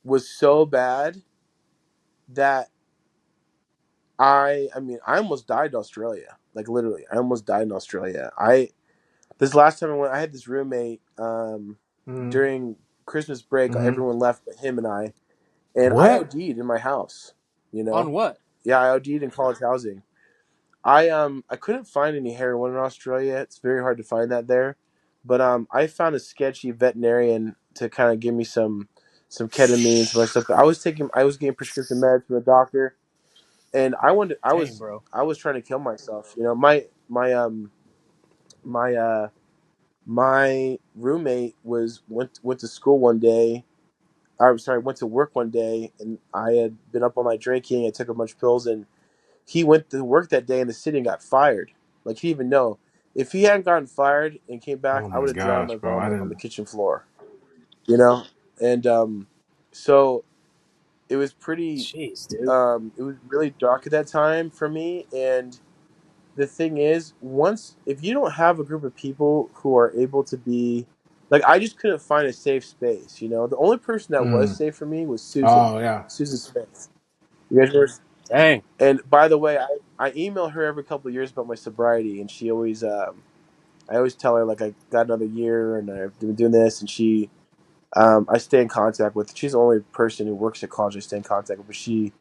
was so bad that I mean, I almost died in Australia. Like literally, I almost died in Australia. I This last time I went, I had this roommate Mm. during Christmas break. Hmm. Everyone left but him and I What? OD'd in my house, you On know? what? Yeah, I OD'd in college housing. I couldn't find any heroin in Australia. It's very hard to find that there. But I found a sketchy veterinarian to kind of give me some ketamine, some other stuff. I was getting prescription meds from a doctor, and Dang, bro. I was trying to kill myself. You know, my my roommate went to school one day. I'm sorry, went to work one day, and I had been up all night drinking. I took a bunch of pills, and he went to work that day in the city and got fired. Like he didn't even know. If he hadn't gotten fired and came back, Oh I my would have drowned gosh, my bro! I vomit on the didn't. kitchen floor. You know, and so it was pretty. Jeez, dude. It was really dark at that time for me. And the thing is, once if you don't have a group of people who are able to be like, I just couldn't find a safe space. You know, the only person that was Mm. safe for me was Oh yeah. Susan Smith. You guys remember? Dang. And by the way, I email her every couple of years about my sobriety, and she always I always tell her like I got another year and I've been doing this, and I stay in contact with. She's the only person who works at college I stay in contact with, but she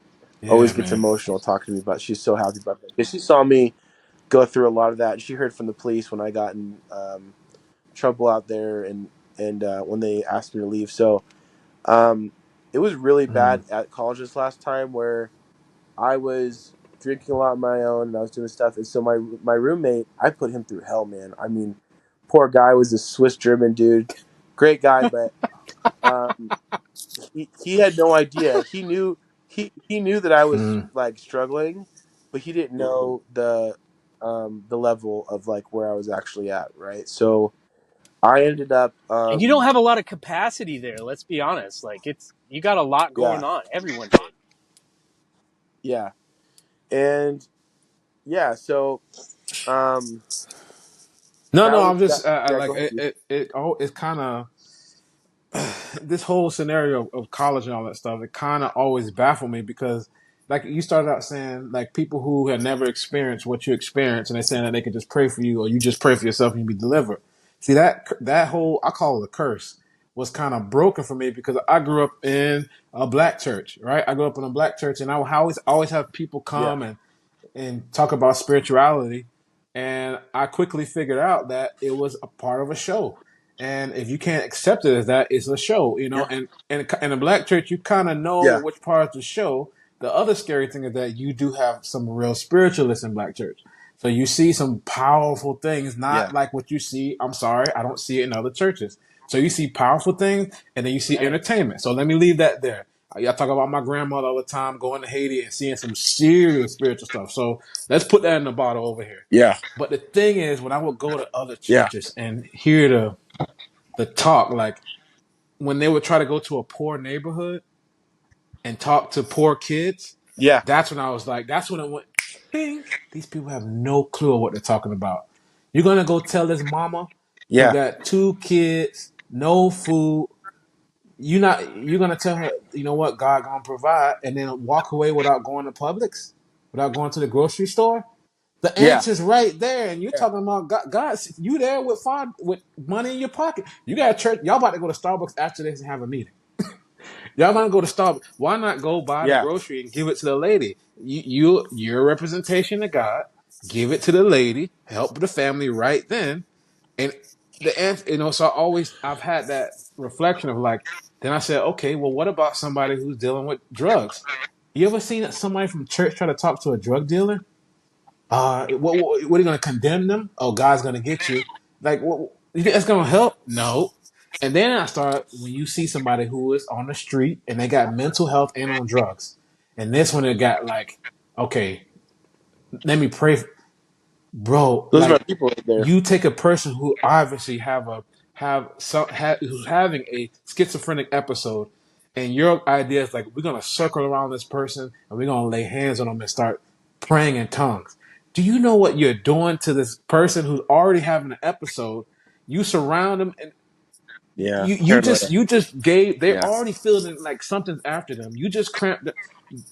Yeah, always gets man. emotional talking to me about. She's so happy about that because she saw me go through a lot of that. She heard from the police when I got in trouble out there, and when they asked me to leave. So um, it was really Mm. bad at college this last time where I was drinking a lot on my own and I was doing stuff. And so my roommate, I put him through hell, man. I mean, poor guy was a Swiss German dude, great guy, but um, he had no idea. He knew that I was Mm. like struggling, but he didn't know the level of like where I was actually at. Right. So I ended up And you don't have a lot of capacity there. Let's be honest. Like you got a lot yeah, going on. Everyone did. yeah, and yeah. So um, No, that no. was I'm that. just I Yeah. like Go ahead. it. It's kind of this whole scenario of college and all that stuff. It kind of always baffled me because, like you started out saying, like people who had never experienced what you experienced, and they're saying that they could just pray for you, or you just pray for yourself and you be delivered. See that whole I call it a curse was kind of broken for me because I grew up in a black church, right? I grew up in a black church, and I would always have people Yeah. come and talk about spirituality. And I quickly figured out that it was a part of a show. And if you can't accept it as that, it's a show, you know. Yeah. And in a black church, you kind of know Yeah. which part of the show. The other scary thing is that you do have some real spiritualists in black church. So you see some powerful things, not Yeah. like what you see. I'm sorry, I don't see it in other churches. So you see powerful things, and then you see Dang. entertainment. So let me leave that there. I talk about my grandmother all the time, going to Haiti and seeing some serious spiritual stuff. So let's put that in the bottle over here. Yeah. But the thing is, when I would go to other Yeah. churches and hear the talk, like when they would try to go to a poor neighborhood and talk to poor kids, Yeah. that's when I was like, that's when it went, bing, these people have no clue what they're talking about. You're gonna go tell this mama who Yeah. got two kids, no food, you're gonna tell her, you know what, God gonna provide, and then walk away without going to Publix, without going to the grocery store. The Yeah. answer's right there, and you're Yeah. talking about God. God, you there with money in your pocket. You got a church. Y'all about to go to Starbucks after this and have a meeting. Y'all gonna go to Starbucks. Why not go buy the Yeah. grocery and give it to the lady? You're a representation of God. Give it to the lady. Help the family right then. And the answer, so I've had that reflection of like, then I said, okay, well, what about somebody who's dealing with drugs? You ever seen somebody from church try to talk to a drug dealer? What are you going to condemn them? Oh, God's going to get you. Like, you think that's going to help? No. And then I start when you see somebody who is on the street and they got mental health and on drugs, And this one it got like, okay, let me pray, bro. Those are my Like people right there. you take a person who obviously who's having a schizophrenic episode, and your idea is like we're gonna circle around this person and we're gonna lay hands on them and start praying in tongues. Do you know what you're doing to this person who's already having an episode? You surround them and Yeah, you paranoia. you just gave they're Yeah, already feeling like something's after them. You just cramped it.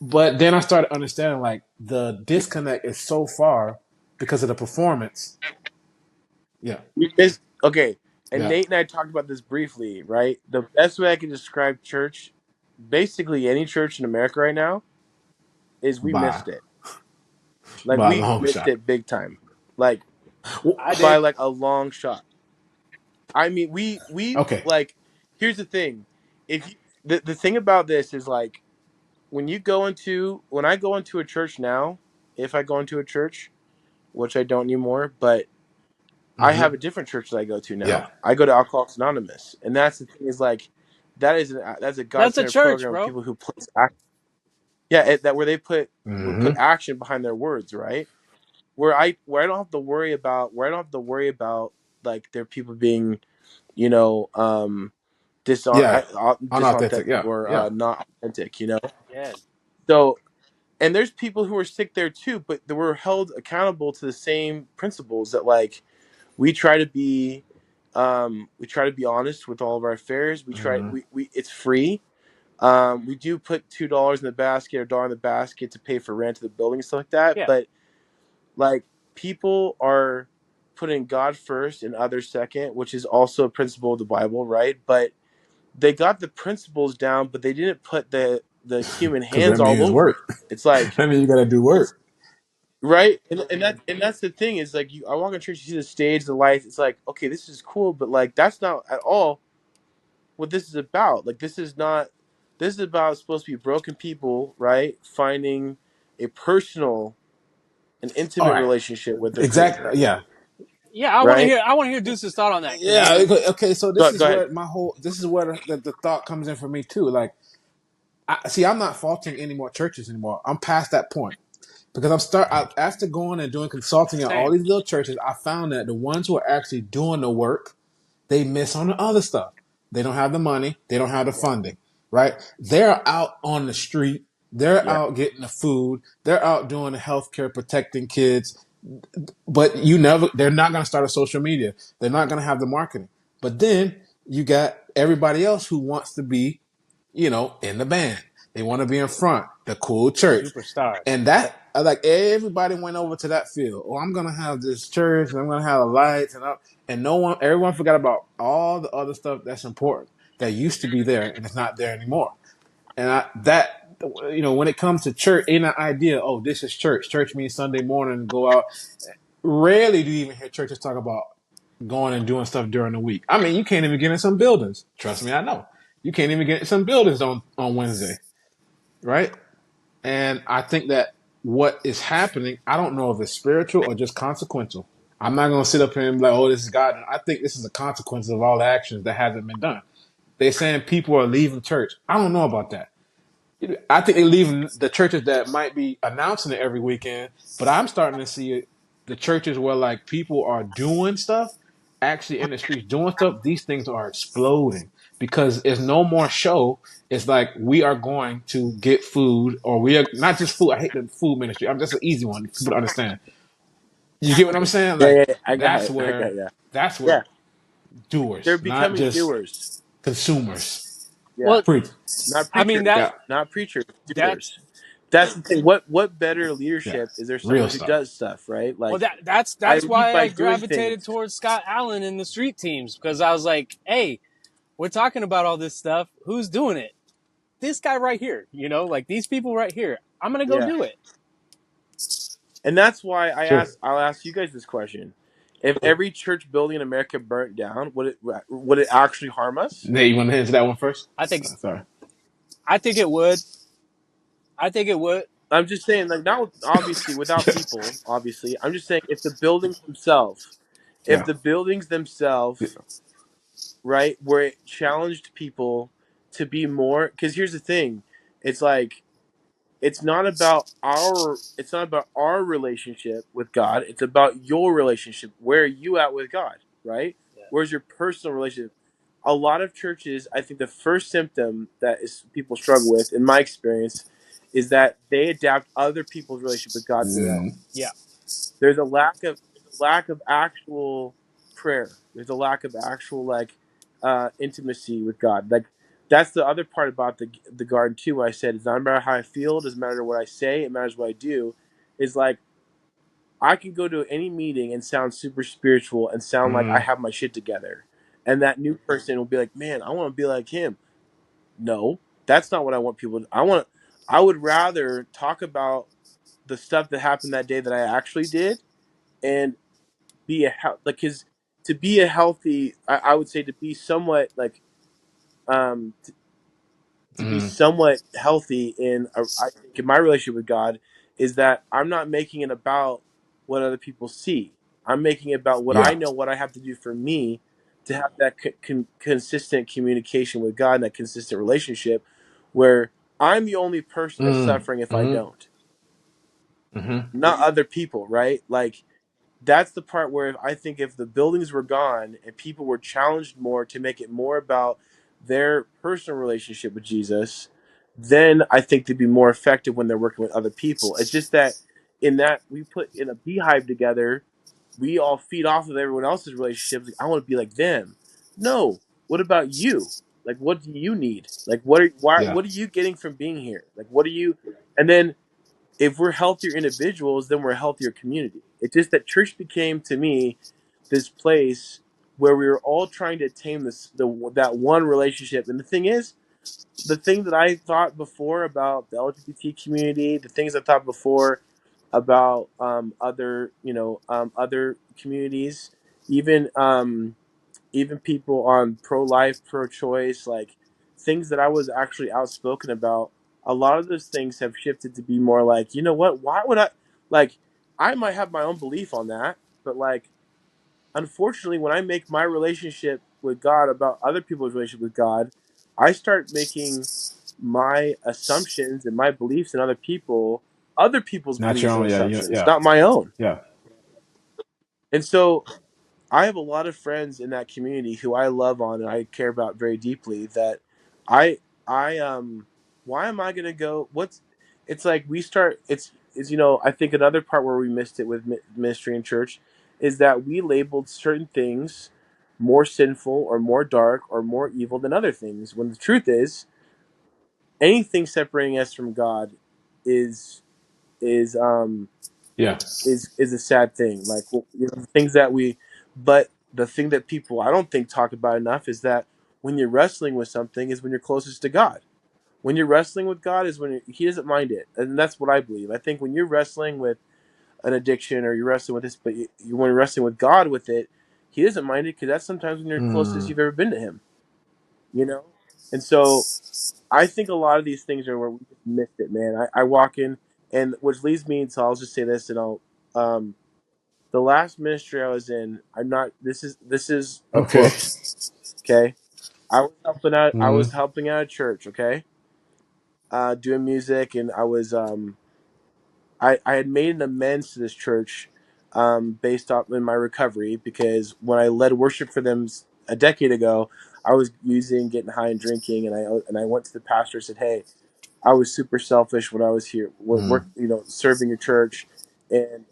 But then I started understanding like the disconnect is so far because of the performance. Yeah, okay. And yeah, Nate and I talked about this briefly, right? The best way I can describe church, basically any church in America right now, is we by missed it. Like by a we long missed shot. it big time, like I by did. like a long shot. I mean, we Okay. like. Here's the thing: if you, the thing about this is like when I go into a church now, if I go into a church, which I don't anymore, but I have a Mm-hmm. different church that I go to Yeah. now. I go to Alcoholics Anonymous, and that's the thing is like that's a God That's a centered church, program of bro. people who place act. Yeah, that where they put Mm-hmm. action behind their words, right? Where I don't have to worry about like their people being you know Yeah. Unauthentic. disauthentic Yeah. or Yeah. not authentic, you know. Yeah. So and there's people who are sick there too, but they were held accountable to the same principles that like we try to be we try to be honest with all of our affairs. Mm-hmm. We it's free. We do put $2 in the basket or $1 in the basket to pay for rent of the building and stuff like that. Yeah. But like people are putting God first and others second, which is also a principle of the Bible, right? But they got the principles down, but they didn't put the human Because that hands all means over it. work. It's like That means you got to do it's work. right, and that's the thing is like I walk in church, you see the stage, the lights. It's like okay, this is cool, but like that's not at all what this is about. Like this is not. This is about supposed to be broken people, right? Finding a personal, an All intimate right. relationship with their creator, Exactly. Yeah. Yeah, right? I want to hear Deuce's thought on that because Yeah. Okay. So this is Go ahead. where this is where the thought comes in for me too. Like, see, I'm not faulting any more churches anymore. I'm past that point. Because after going and doing consulting at all same. these little churches, I found that the ones who are actually doing the work, they miss on the other stuff. They don't have the money, they don't have the Yeah, funding, right? They're out on the street, they're yeah, out getting the food, they're out doing the healthcare, protecting kids, but they're not going to start a social media. They're not going to have the marketing. But then you got everybody else who wants to be, in the band. They want to be in front, the cool church. Superstars. And that, like, everybody went over to that field. Oh, I'm gonna have this church, and I'm gonna have the lights, and everyone forgot about all the other stuff that's important that used to be there, and it's not there anymore. And when it comes to church, ain't an idea. Oh, this is church. Church means Sunday morning, go out. Rarely do you even hear churches talk about going and doing stuff during the week. I mean, you can't even get in some buildings. Trust me, I know. You can't even get in some buildings on Wednesday, right? And I think that what is happening, I don't know if it's spiritual or just consequential. I'm not going to sit up here and be like, oh, this is God. I think this is a consequence of all the actions that hasn't been done. They're saying people are leaving church. I don't know about that. I think they're leaving the churches that might be announcing it every weekend, but I'm starting to see the churches where like people are doing stuff, actually in the streets doing stuff. These things are exploding because it's no more show. It's like we are going to get food, or we are not just food. I hate the food ministry. That's an easy one for people to understand. You get what I'm saying? yeah, Like yeah. I got that's it. I got where it, yeah, that's yeah. where They're doers, not becoming just doers. consumers. Yeah, Well, Preach. not I mean preachers, Yeah, not preachers, that's doers. That's the thing. What better yeah. leadership is there? Real Someone who stuff. does stuff, right? well Like I that's lead why by I doing things. gravitated towards Scott Allen in the street teams because I was like, hey, we're talking about all this stuff. Who's doing it? This guy right here. Like these people right here. I'm gonna go Yeah, do it. and that's why Sure. I'll ask you guys this question: if every church building in America burnt down, would it actually harm us? Nate, you want to answer that one first? I think Sorry. I think it would. I think it would. I'm just saying, like, not obviously without people. Obviously, I'm just saying if Yeah. the buildings themselves, right, where it challenged people to be more. Because here's the thing, it's like it's not about our relationship with God. It's about your relationship. Where are you at with God, right? Yeah. Where's your personal relationship? A lot of churches, I think the first symptom that is people struggle with, in my experience, is that they adapt other people's relationship with God to their own. Mm, Yeah. There's a lack of actual prayer. There's a lack of actual like intimacy with God. Like that's the other part about the garden too. What I said, it's not matter how I feel, it doesn't matter what I say, it matters what I do. Is like I can go to any meeting and sound super spiritual and sound like I mm, have my shit together, and that new person will be like, "Man, I want to be like him." No, that's not what I want people to. I would rather talk about the stuff that happened that day that I actually did, and be like his to be a healthy. I would say to be somewhat like um to be mm. somewhat healthy I think in my relationship with God is that I'm not making it about what other people see. I'm making it about what I Yeah. know, what I have to do for me to have that consistent communication with God and that consistent relationship where I'm the only person that's Mm, suffering if I mm, don't, mm, not other people, right? Like that's the part where I think if the buildings were gone and people were challenged more to make it more about their personal relationship with Jesus, then I think they'd be more effective when they're working with other people. It's just that in that we put in a beehive together, we all feed off of everyone else's relationships. Like, I want to be like them. No. What about you? Like, what do you need? Like, yeah. what are you getting from being here? Like, what are you, and then if we're healthier individuals, then we're a healthier community. It's just that church became to me this place where we were all trying to attain that one relationship. And the thing is, the thing that I thought before about the LGBT community, the things I thought before about other communities, even even people on pro life, pro choice, like things that I was actually outspoken about, a lot of those things have shifted to be more like, you know what, why would like, I might have my own belief on that, but like, unfortunately, when I make my relationship with God about other people's relationship with God, I start making my assumptions and my beliefs in other people's Not your beliefs and own. Yeah. Yeah. assumptions, Yeah. not my own. Yeah. And so I have a lot of friends in that community who I love on and I care about very deeply that I I why am I going to go what's it's like we start it's I think another part where we missed it with ministry and church is that we labeled certain things more sinful or more dark or more evil than other things when the truth is anything separating us from God is is um Yeah. is a sad thing. Like the things that but the thing that people I don't think talk about enough is that when you're wrestling with something is when you're closest to God. When you're wrestling with God is when He doesn't mind it, and that's what I believe. I think when you're wrestling with an addiction or you're wrestling with this, but when you're wrestling with God with it, He doesn't mind it because that's sometimes when you're closest Mm, you've ever been to Him. You know, and so I think a lot of these things are where we just missed it, man. I walk in, and which leads me to I'll just say this, and I'll the last ministry I was in, I'm not. This is a okay. quote. Okay, I was helping out. I was Mm, helping out a church. Okay, doing music, and I had made an amends to this church, based off in my recovery because when I led worship for them a decade ago, I was getting high and drinking, and I went to the pastor and said, "Hey, I was super selfish when I was here, mm. serving your church, and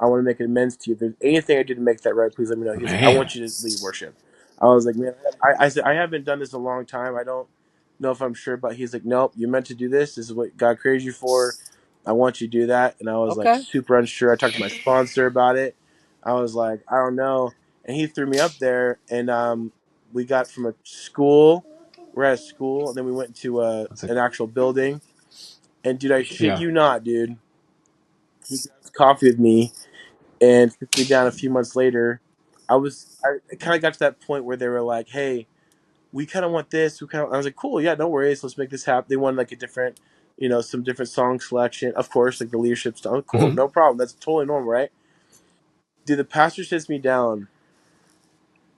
I want to make an amends to you. If there's anything I did to make that right, please let me know." He's like, "I Man. want you to lead worship." I was like, "Man, I said I haven't done this in a long time. I don't know if I'm sure," but he's like, "Nope, you're meant to do this. This is what God created you for. I want you to do that." And I was like Okay. super unsure. I talked to my sponsor about it. I was like, "I don't know," and he threw me up there, and we got from a school. We're at a school, and then we went to That's a, an actual building. And dude, I shit yeah. you not, dude. He grabs coffee with me and sits me down a few months later. I kind of got to that point where they were like, "Hey, we kind of want this." I was like, "Cool, yeah, no worries. Let's make this happen." They wanted like a different, some different song selection. Of course, like the leadership stuff. Cool, Mhm. no problem. That's totally normal, right? Dude, the pastor sits me down,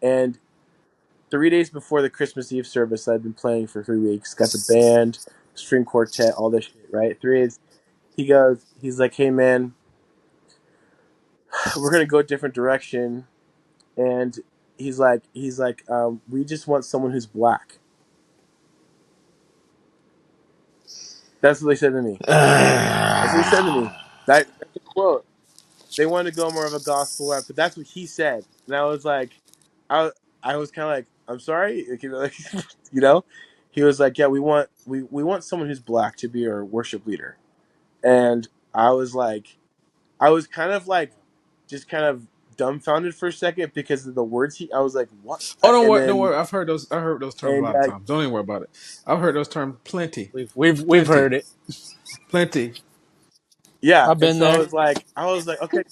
and 3 days before the Christmas Eve service I'd been playing for 3 weeks, got the band. string quartet, all this shit, right? Three is he's like, hey man, we're gonna go a different direction, and we just want someone who's black. That's what they said to me. That's what he said to me. That's a quote. They wanted to go more of a gospel rap, but that's what he said, and I was like, I I was kind of like, I'm sorry, like, you know, he was like, yeah, we want someone who's black to be our worship leader, and I was like, I was kind of like, just kind of dumbfounded for a second because of the words he. I was like, what? Oh, don't And worry, don't then worry. I've heard those. I heard those terms a and lot of times. Don't even worry about it. I've heard those terms plenty, We've plenty, heard it. plenty. yeah, I've and been so there. I was like, okay,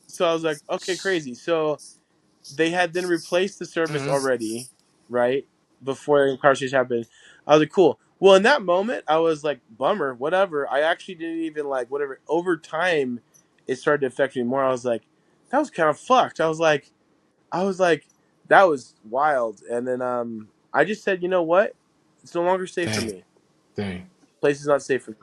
so I was like, okay, crazy. So they had then replaced the service Mm-hmm. already, right? Before the conversation happened. I was like, cool. Well, in that moment, I was like, bummer, whatever. I actually didn't even like whatever. Over time, it started to affect me more. I was like, that was kind of fucked. I was like, that was wild. And then I just said, you know what? It's no longer safe for Dang, me. dang. Place is not safe for me.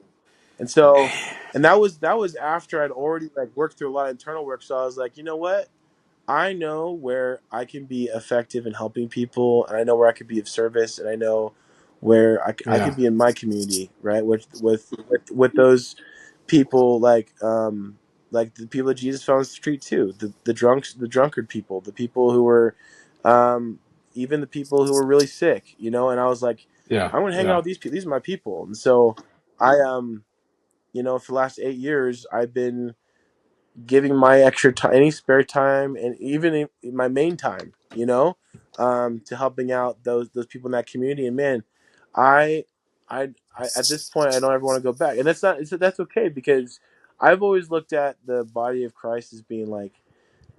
And so, and that was after I'd already like worked through a lot of internal work. So I was like, you know what? I know where I can be effective in helping people, and I know where I could be of service, and I know where I Yeah, could be in my community, right? With those people like the people that Jesus found on the street too, the drunks, the drunkard people, the people who were, even the people who were really sick, And I was like, yeah, I'm gonna hang out yeah. with these people. These are my people, and so I for the last 8 years, I've been giving my extra time, any spare time, and even in my main time, to helping out those people in that community. And man, I, I at this point, I don't ever want to go back, and that's okay because I've always looked at the body of Christ as being like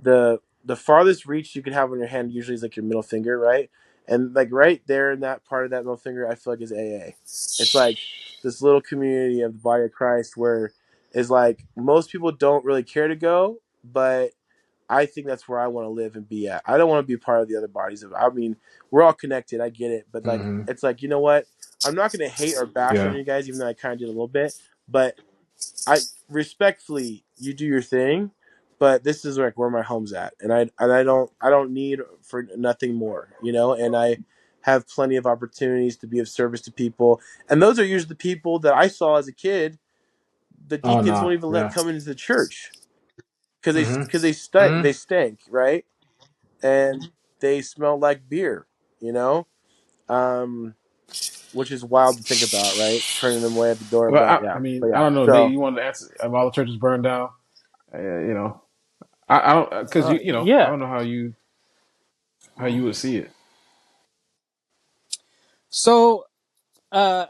the farthest reach you could have on your hand usually is like your middle finger, right? And like right there in that part of that middle finger, I feel like is AA. It's like this little community of the body of Christ where is like most people don't really care to go, but I think that's where I want to live and be at. I don't want to be part of the other bodies of. I mean, we're all connected. I get it, but like, Mm-hmm. it's like, you know what? I'm not going to hate or bash on Yeah. you guys, even though I kind of did a little bit. But I respectfully, you do your thing, but this is like where my home's at, and I don't need for nothing more, And I have plenty of opportunities to be of service to people, and those are usually the people that I saw as a kid. The Oh deacons won't no. even let Yeah. come into the church because they Mm-hmm. because they stink. Mm-hmm. They stink, right? And they smell like beer, you know. Um, which is wild to think about, right? Turning them away at the door, Well, but I yeah, but mean, I yeah. don't know, Nate. So You wanted to answer if all the churches burned down? I don't because I Yeah. don't know how you would see it. So, uh,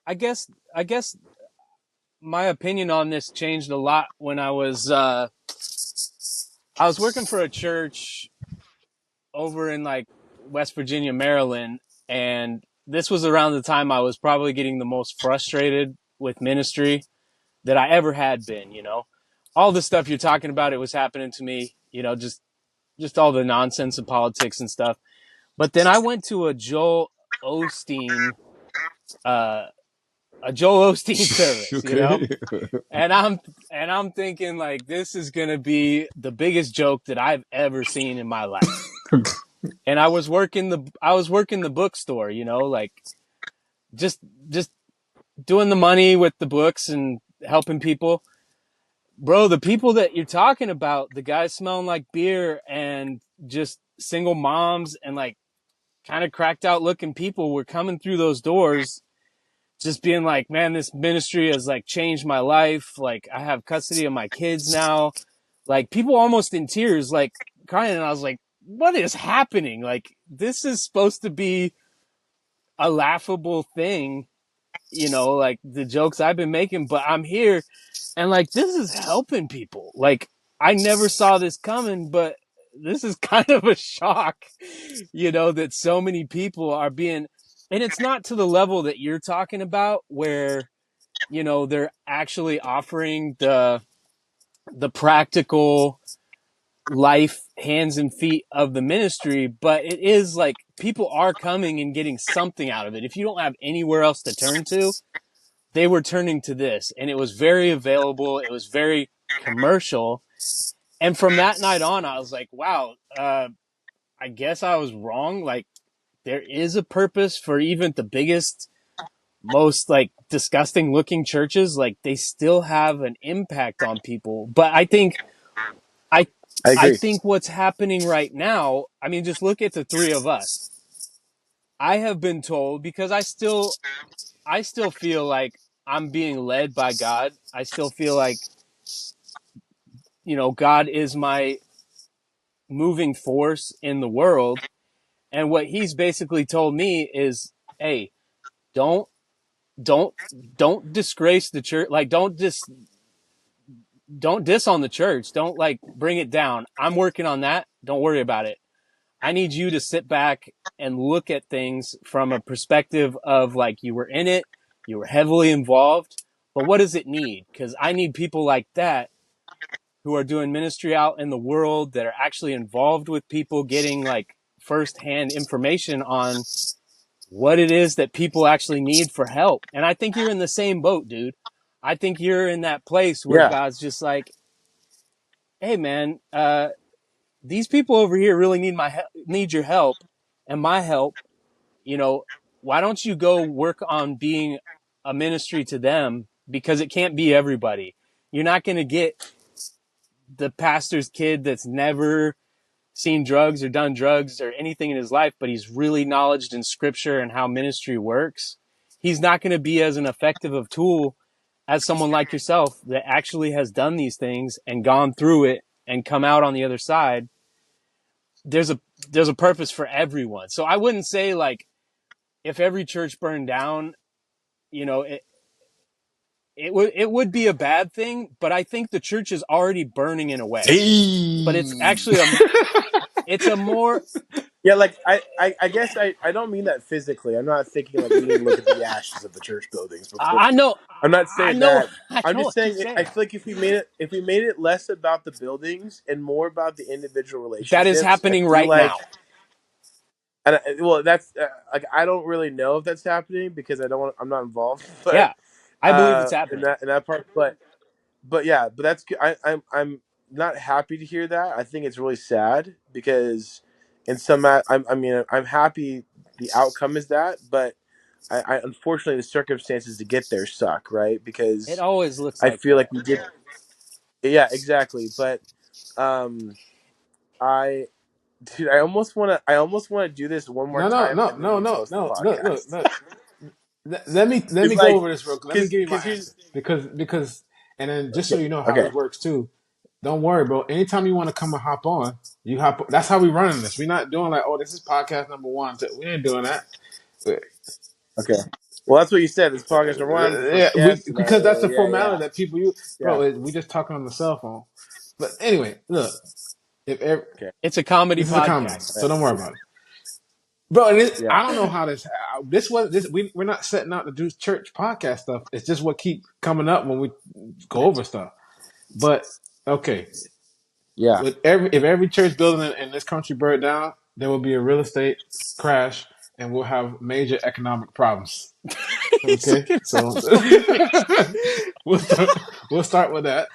I guess I guess my opinion on this changed a lot when I was working for a church over in like West Virginia, Maryland, and this was around the time I was probably getting the most frustrated with ministry that I ever had been. All the stuff you're talking about, it was happening to me, just all the nonsense of politics and stuff. But then I went to Osteen uh a Joel Osteen service. Okay. And I'm thinking like this is gonna be the biggest joke that I've ever seen in my life. And I was working the bookstore, like just just doing the money with the books and helping people. Bro, the people that you're talking about, the guys smelling like beer and just single moms and like kind of cracked out looking people were coming through those doors just being like, man, this ministry has like changed my life. Like I have custody of my kids now. Like people almost in tears, like crying. And I was like, what is happening? Like this is supposed to be a laughable thing, like the jokes I've been making, but I'm here and like this is helping people. Like I never saw this coming, but this is kind of a shock, that so many people are being, and it's not to the level that you're talking about where, they're actually offering the practical life hands and feet of the ministry, but it is like people are coming and getting something out of it. If you don't have anywhere else to turn to, they were turning to this, and it was very available. It was very commercial. And from that night on, I was like, wow, I guess I was wrong. Like, there is a purpose for even the biggest, most like disgusting looking churches. Like, they still have an impact on people. But I, I I agree. think what's happening right now, I mean, just look at the three of us. I have been told, because I still feel like I'm being led by God. I still feel like, God is my moving force in the world. And what he's basically told me is, hey, don't, don't, don't disgrace the church. Like, don't diss on the church. Don't like bring it down. I'm working on that. Don't worry about it. I need you to sit back and look at things from a perspective of like, you were in it, you were heavily involved, but what does it need? Because I need people like that who are doing ministry out in the world, that are actually involved with people, getting like firsthand information on what it is that people actually need for help. And I think you're in the same boat, dude. I think you're in that place where Yeah. God's just like, hey man, these people over here really need your help and my help. You know, why don't you go work on being a ministry to them? Because it can't be everybody. You're not going to get the pastor's kid that's never seen drugs or done drugs or anything in his life, but he's really knowledgeable in scripture and how ministry works. He's not going to be as an effective of tool as someone like yourself that actually has done these things and gone through it and come out on the other side. There's a purpose for everyone. So I wouldn't say like, if every church burned down, it would be a bad thing, but I think the church is already burning in a way. But it's Hey. actually it's a more, Yeah, like I guess I don't mean that physically. I'm not thinking like we need to look at the ashes of the church buildings before. I know, I'm not I saying know, that. I I'm know just what you're saying I saying. feel like if we made it less about the buildings and more about the individual That is relationships, I happening feel right like, now. well, that's like I don't really know if that's happening because I'm not involved, but Yeah, I believe it's in happening. that part, but yeah, but that's good. I'm not happy to hear that. I think it's really sad because in some I mean I'm happy the outcome is that, but I unfortunately the circumstances to get there suck, right? It Because always looks I like feel that. like we did, yeah, exactly. But um, I dude, I almost want to do this one more No, no, time no, and then no, we no, close the no. Look, look, podcast. look. Let me It's go like over this real quick. Let me give you my because here's answer because and then just so okay, you know how okay, this works too. Don't worry, bro. Anytime you want to come and hop on, you hop. That's how we running this. We're not doing like, oh, this is podcast number one. We ain't doing that. okay. Well, that's what you said. This podcast number one, the Yeah, first we guest, and because that's the yeah, formality yeah, that people use, yeah. bro. We just talking on the cell phone. But anyway, look, if ever, Okay, It's a comedy this is a comedy, podcast. so don't worry about it, bro. And yeah. I don't know how this was this. We're not setting out to do church podcast stuff. It's just what keep coming up when we go over stuff. But okay, Yeah. with if every church building in this country burned down, there will be a real estate crash, and we'll have major economic problems. He's Okay, gonna have so so many. we'll start, we'll start with that.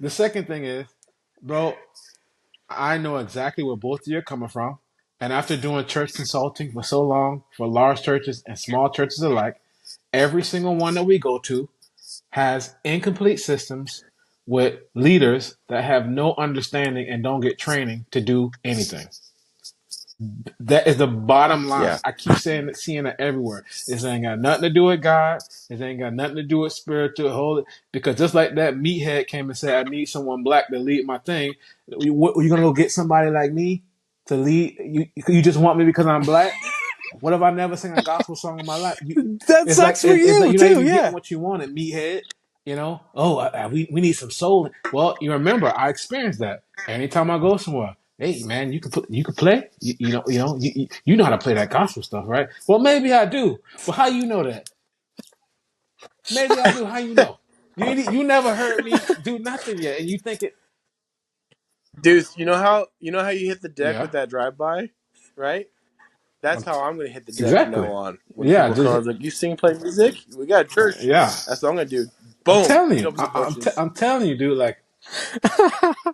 The second thing is, bro, I know exactly where both of you are coming from, and after doing church consulting for so long for large churches and small churches alike, every single one that we go to has incomplete systems with leaders that have no understanding and don't get training to do anything. That is the bottom line. Yeah. I keep saying it, seeing it everywhere. This ain't got nothing to do with God. This ain't got nothing to do with spiritual holy. Because just like that meathead came and said, "I need someone black to lead my thing." You gonna go get somebody like me to lead? You just want me because I'm black? What if I never sing a gospel song in my life? That It's like sucks for you you're not too. even getting Yeah. what you wanted, meathead. Oh, we need some soul. Well, you remember I experienced that. Anytime I go somewhere, hey man, you can play. You know how to play that gospel stuff, right? Well, maybe I do. Well, how you know that? Maybe I do. How you know? You never heard me do nothing yet, and you think it? Dude, you know how you hit the deck Yeah. with that drive by, right? That's how I'm gonna hit the deck from now Exactly. on. When Yeah, people come, just I was like, "You sing, play music? We got a church." yeah. That's what I'm gonna do. I'm Boom! telling you. Jump in the bushes. I'm telling you, dude. Like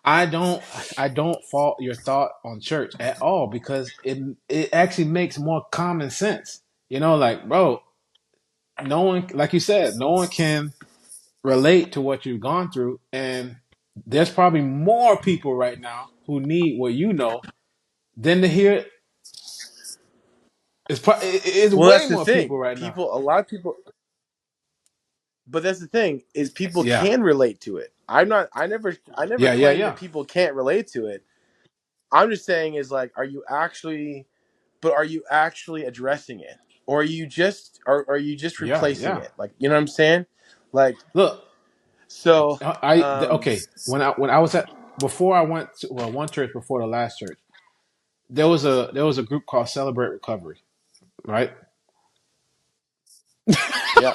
I don't fault your thought on church at all because it actually makes more common sense. You know, like bro, no one, like you said, no one can relate to what you've gone through, and there's probably more people right now who need what you know than to hear it. It's Well, way that's the more thing. people right now. People, a lot of people, but that's the thing is people Yeah, can relate to it. I'm not. I never yeah, yeah, claim that yeah, people can't relate to it. I'm just saying is like, are you actually? But are you actually addressing it, or are you just yeah, replacing yeah. it? Like, you know what I'm saying? Like, Look, so, okay. When I was at before I went to one church before the last church, there was a group called Celebrate Recovery, right? yeah.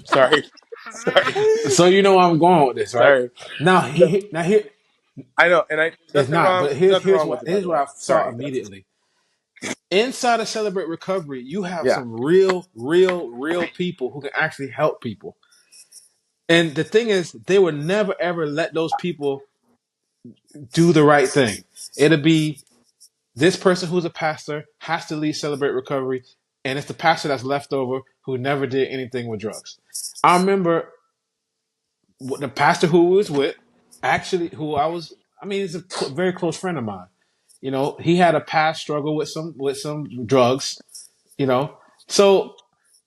Sorry, sorry, So you know where I'm going with this, right? sorry. Now No, now here I know, and there's it's nothing not, wrong. but There's nothing wrong with it, by here's the what way. I saw Sorry. That's, immediately. Inside of Celebrate Recovery, you have yeah, some real people who can actually help people. And the thing is, they would never ever let those people do the right thing. It'll be this person who's a pastor has to leave Celebrate Recovery, and it's the pastor that's left over who never did anything with drugs. I remember the pastor who was with, actually, I mean, he's a very close friend of mine. You know, he had a past struggle with some drugs. You know, so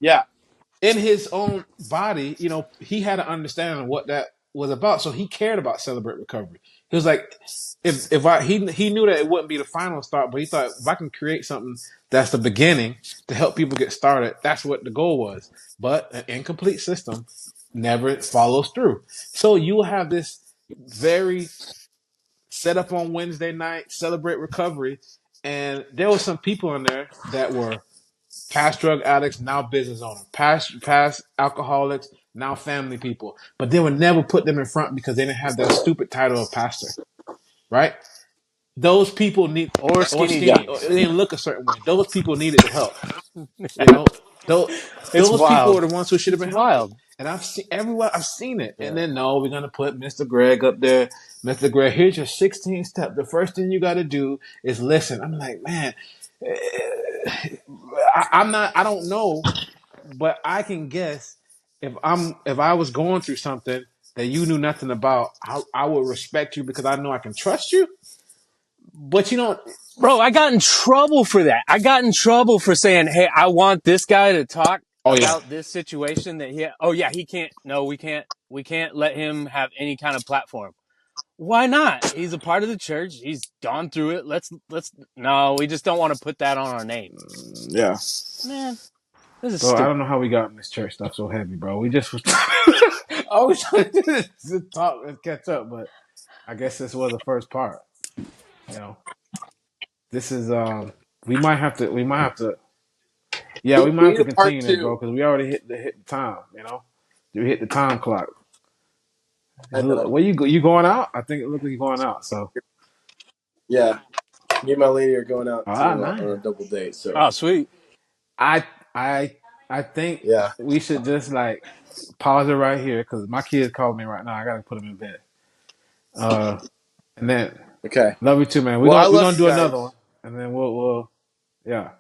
yeah, in his own body, you know, he had an understanding of what that was about. So he cared about Celebrate Recovery. He was like, if I he knew that it wouldn't be the final start, but he thought if I can create something that's the beginning to help people get started, that's what the goal was. But an incomplete system never follows through. So you will have this very set up on Wednesday night, Celebrate Recovery, and there were some people in there that were past drug addicts, now business owners, past alcoholics, now family people. But they would never put them in front because they didn't have that stupid title of pastor, right? Those people need Or or skinny skinny, or jeans. they didn't look a certain way. Those people needed the help. You know, those It's those people wild. are the ones who should have It's been helping. wild. And I've seen everywhere. I've seen it. And yeah. then no, we're gonna put Mr. Greg up there. Mr. Greg, here's your 16 step. The first thing you got to do is listen. I'm like, man, I'm not. I don't know, but I can guess if I was going through something that you knew nothing about, I would respect you because I know I can trust you. But you don't. Bro, I got in trouble for that. I got in trouble for saying, hey, I want this guy to talk Oh yeah. about this situation that oh yeah, he can't, no, we can't let him have any kind of platform. Why not? He's a part of the church. He's gone through it. No, we just don't want to put that on our name. Yeah. Man, this is Bro, I stupid. don't know how we got in this church stuff so heavy, bro. We just was always trying to do this to talk and catch up, but I guess this was the first part. You know, this is we might have to yeah, we might We have need to a part continue this, bro, two. because we already hit the time. You know, we hit the time clock. I know. Where you going out? I think it looks like you're going out. So, Yeah, me and my lady are going out all to right, on nice. a double date. So Oh, sweet. I I I think yeah. we should just like pause it right here because my kids calling me right now. I gotta put them in bed. And then Okay. love you too, man. Well, I We're love gonna you do another one, guys. and then we'll yeah.